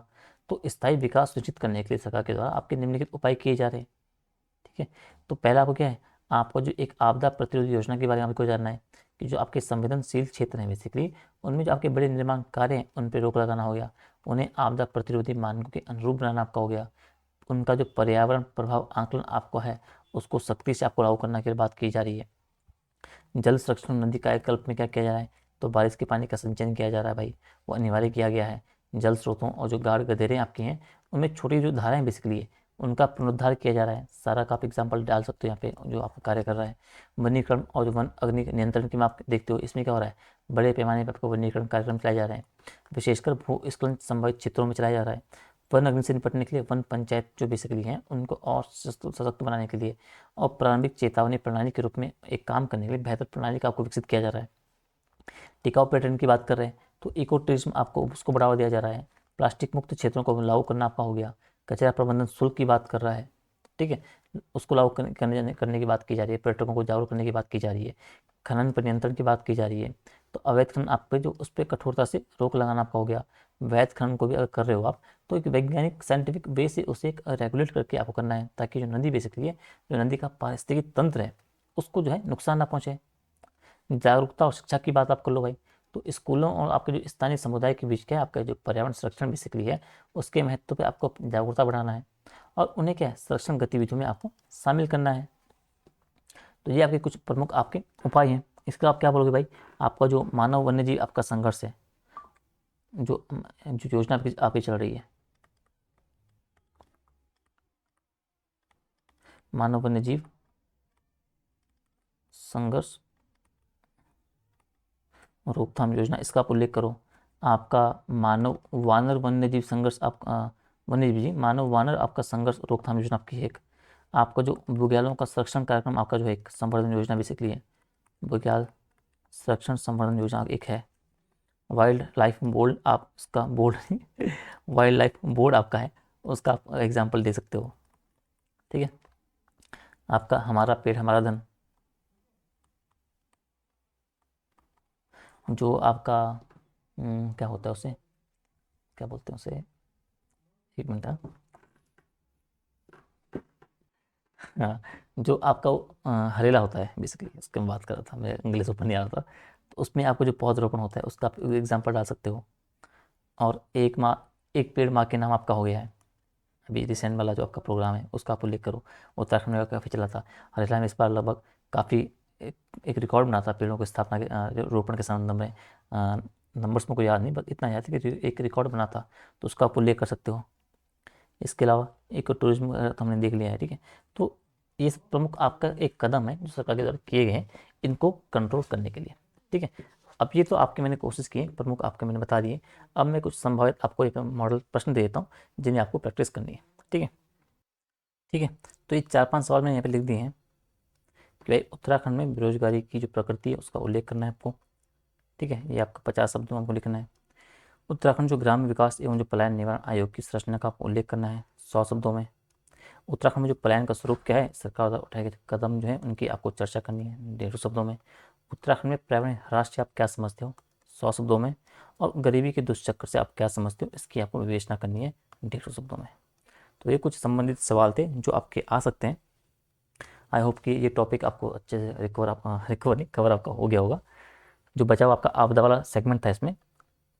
Speaker 1: तो स्थायी विकास सुनिश्चित करने के लिए सरकार के द्वारा आपके निम्नलिखित उपाय किए जा रहे हैं। ठीक है, तो पहला आपको क्या है, आपको जो एक आपदा प्रतिरोध योजना के बारे में आपको जानना है कि जो आपके संवेदनशील क्षेत्र हैं बेसिकली, उनमें जो आपके बड़े निर्माण कार्य हैं उन पर रोक लगाना हो गया, उन्हें आपदा प्रतिरोधी मानकों के अनुरूप बनाना आपका हो गया, उनका जो पर्यावरण प्रभाव आंकलन आपको है उसको सख्ती से आपको लागू करने की बात की जा रही है। जल संरक्षण नदी कायाकल्प में क्या किया जा रहा है, तो बारिश के पानी का संचयन किया जा रहा है भाई, वो अनिवार्य किया गया है। जल स्रोतों और जो गाढ़ गधेरे आपकी हैं उनमें छोटी जो धाराएं बेसिकली है उनका पुनरुद्धार किया जा रहा है। सारा का आप एग्जाम्पल डाल सकते हो यहाँ पे जो आपका कार्य कर रहा है। वनीकरण और जो वन अग्नि नियंत्रण की आप देखते हो, इसमें क्या हो रहा है, बड़े पैमाने पर आपको वनीकरण कार्यक्रम चलाए जा रहे हैं, विशेषकर भूस्खलन संभावित क्षेत्रों में चलाया जा रहा है। वन अग्नि से निपटने के लिए वन पंचायत जो बेसिकली हैं उनको और सशक्त बनाने के लिए और प्रारंभिक चेतावनी प्रणाली के रूप में एक काम करने के लिए बेहतर प्रणाली का आपको विकसित किया जा रहा है। टिकाऊ पर्यटन की बात कर रहे हैं तो इको टूरिज्म आपको उसको बढ़ावा दिया जा रहा है। प्लास्टिक मुक्त क्षेत्रों को लागू करना आपका हो गया। कचरा प्रबंधन शुल्क की बात कर रहा है, ठीक है, उसको लागू करने की बात की जा रही है। पर्यटकों को जागरूक करने की बात की जा रही है। खनन पर नियंत्रण की बात की जा रही है। तो अवैध खनन आप पे जो उस पर कठोरता से रोक लगाना आपका हो गया। वैध खनन को भी अगर कर रहे हो आप तो एक वैज्ञानिक साइंटिफिक वे से उसे एक रेगुलेट करके आपको करना है, ताकि जो नदी बेसिकली है, जो नदी का पारिस्थितिकी तंत्र है, उसको जो है नुकसान ना पहुंचे। जागरूकता और शिक्षा की बात आप कर लो भाई, तो स्कूलों और आपके जो स्थानीय समुदाय के बीच क्या है, आपका जो पर्यावरण संरक्षण बेसिकली है उसके महत्व पे आपको जागरूकता बढ़ाना है और उन्हें क्या है संरक्षण गतिविधियों में आपको शामिल करना है। तो ये आपके कुछ प्रमुख आपके उपाय हैं। इसका आप क्या बोलोगे भाई, आपका जो मानव वन्यजीव आपका संघर्ष है, जो जो योजना आपकी आपकी चल रही है, मानव वन्यजीव संघर्ष रोकथाम योजना, इसका आप उल्लेख करो। आपका मानव वानर वन्यजीव संघर्ष आप वन्यजीव जी मानव वानर आपका संघर्ष रोकथाम योजना आपकी है एक। आपका जो बुग्यालों का संरक्षण कार्यक्रम आपका जो है एक संवर्धन योजना बेसिकली है, बुग्याल संरक्षण संवर्धन योजना एक है। वाइल्ड लाइफ बोर्ड आप उसका बोर्ड वाइल्ड लाइफ बोर्ड आपका है, उसका आप एग्जाम्पल दे सकते हो। ठीक है, आपका हमारा पेड़ हमारा धन, जो आपका क्या होता है उसे, क्या बोलते हैं उसे, एक मिनट हाँ, जो आपका हरेला होता है बेसिकली, उसकी मैं बात कर रहा था, मैं इंग्लिश ऊपर नहीं आ रहा था। तो उसमें आपको जो पौधरोपण होता है उसका आप एग्जाम्पल डाल सकते हो। और एक माँ एक पेड़ माँ के नाम आपका हो गया है, अभी रिसेंट वाला जो आपका प्रोग्राम है उसका आप उल्लेख करो। उत्तराखंड में काफ़ी चला था। हरियाणा में इस बार लगभग काफ़ी एक रिकॉर्ड बना था पेड़ों की स्थापना के जो रोपण के संबंध में। नंबर्स में कोई याद नहीं, बस इतना याद है कि एक रिकॉर्ड बना था, तो उसका आप उल्लेख कर सकते हो। इसके अलावा इको टूरिज्म तो हमने देख लिया है, ठीक है। तो ये सब प्रमुख आपका एक कदम है जो सरकार के द्वारा किए गए हैं इनको कंट्रोल करने के लिए, ठीक है। अब ये तो आपके मैंने कोशिश की प्रमुख आपके मैंने बता दिए। अब मैं कुछ संभावित आपको एक मॉडल प्रश्न दे देता हूँ जिन्हें आपको प्रैक्टिस करनी है, ठीक है। ठीक है, तो ये 4-5 सवाल मैंने यहाँ पे लिख दिए हैं कि भाई उत्तराखंड में बेरोजगारी की जो प्रकृति है उसका उल्लेख करना है आपको, ठीक है। ये आपका 50 शब्दों में आपको लिखना है। उत्तराखंड जो ग्राम विकास एवं जो पलायन निवारण आयोग की संरचना का आपको उल्लेख करना है 100 शब्दों में। उत्तराखंड में जो पलायन का स्वरूप क्या है, सरकार द्वारा उठाए गए कदम जो है उनकी आपको चर्चा करनी है 150 शब्दों में। उत्तराखंड में पर्यावरण ह्रास से आप क्या समझते हो 100 शब्दों में। और गरीबी के दुष्चक्र से आप क्या समझते हो, इसकी आपको विवेचना करनी है 150 शब्दों में। तो ये कुछ संबंधित सवाल थे जो आपके आ सकते हैं। आई होप कि ये टॉपिक आपको अच्छे से रिकवर नहीं कवर आपका हो गया होगा। जो बचा हुआ आपका आपदा वाला सेगमेंट था इसमें,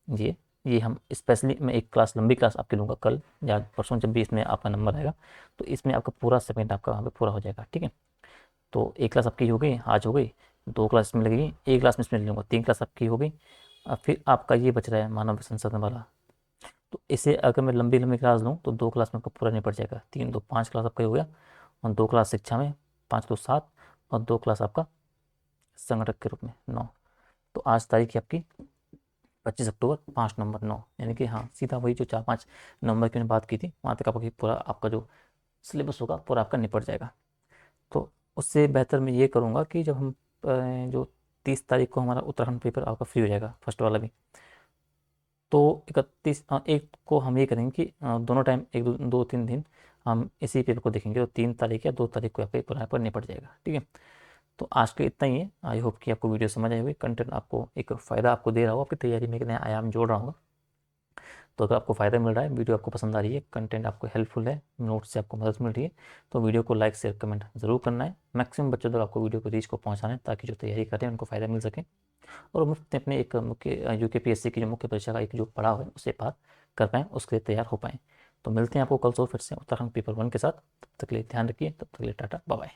Speaker 1: ये हम स्पेशली मैं एक क्लास लंबी क्लास आपके लूँगा कल या परसों, जब भी इसमें आपका नंबर आएगा तो इसमें आपका पूरा सेगमेंट आपका वहाँ पे पूरा हो जाएगा, ठीक है। तो एक क्लास आपकी हो गई, आज हो गई, 2 क्लास इसमें लगेगी, एक क्लास में इसमें ले लूँगा, 3 क्लास आपकी हो गई। अब फिर आपका ये बच रहा है मानव संसाधन वाला। तो इसे अगर मैं लंबी लंबी क्लास लूँ तो 2 क्लास में आपका पूरा निपट जाएगा। 3 2 5 क्लास आपका हो गया, और 2 क्लास शिक्षा में, 5 2 7, और 2 क्लास आपका संगठक के रूप में 9। तो आज तारीख है आपकी 25 अक्टूबर, 5 नंबर 9, यानी कि हाँ सीधा वही जो 4-5 नंबर की मैंने बात की थी वहाँ तक आपका पूरा आपका जो सिलेबस होगा पूरा आपका निपट जाएगा। तो उससे बेहतर मैं ये करूँगा कि जब हम जो 30 तारीख को हमारा उत्तराखंड पेपर आपका फ्री हो जाएगा फर्स्ट वाला भी, तो 31 को हम ये करेंगे कि दोनों टाइम 1 2 3 दिन हम इसी पेपर को देखेंगे, तो 3 तारीख या 2 तारीख को आपका पेपर यहाँ पर निपट जाएगा, ठीक है। तो आज के इतना ही है। आई होप कि आपको वीडियो समझ आई होगी, कंटेंट आपको एक फ़ायदा आपको दे रहा हो, आपकी तैयारी में एक नया आयाम जोड़ रहा हूँ। तो अगर आपको फ़ायदा मिल रहा है, वीडियो आपको पसंद आ रही है, कंटेंट आपको हेल्पफुल है, नोट्स से आपको मदद मिल रही है, तो वीडियो को लाइक शेयर कमेंट ज़रूर करना है। मैक्सिमम बच्चों तक आपको वीडियो को रीच को पहुँचाना है, ताकि जो तैयारी कर रहे हैं उनको फ़ायदा मिल सके और मुफ्त अपने एक मुख्य यूकेपीएससी की जो मुख्य परीक्षा का एक जो पड़ाव है उसे पार कर पाएँ, उसके लिए तैयार हो पाएँ। तो मिलते हैं आपको कल सुबह फिर से उत्तराखंड पेपर 1 के साथ। तब तक के लिए ध्यान रखिए, तब तक के लिए टाटा बाय बाय।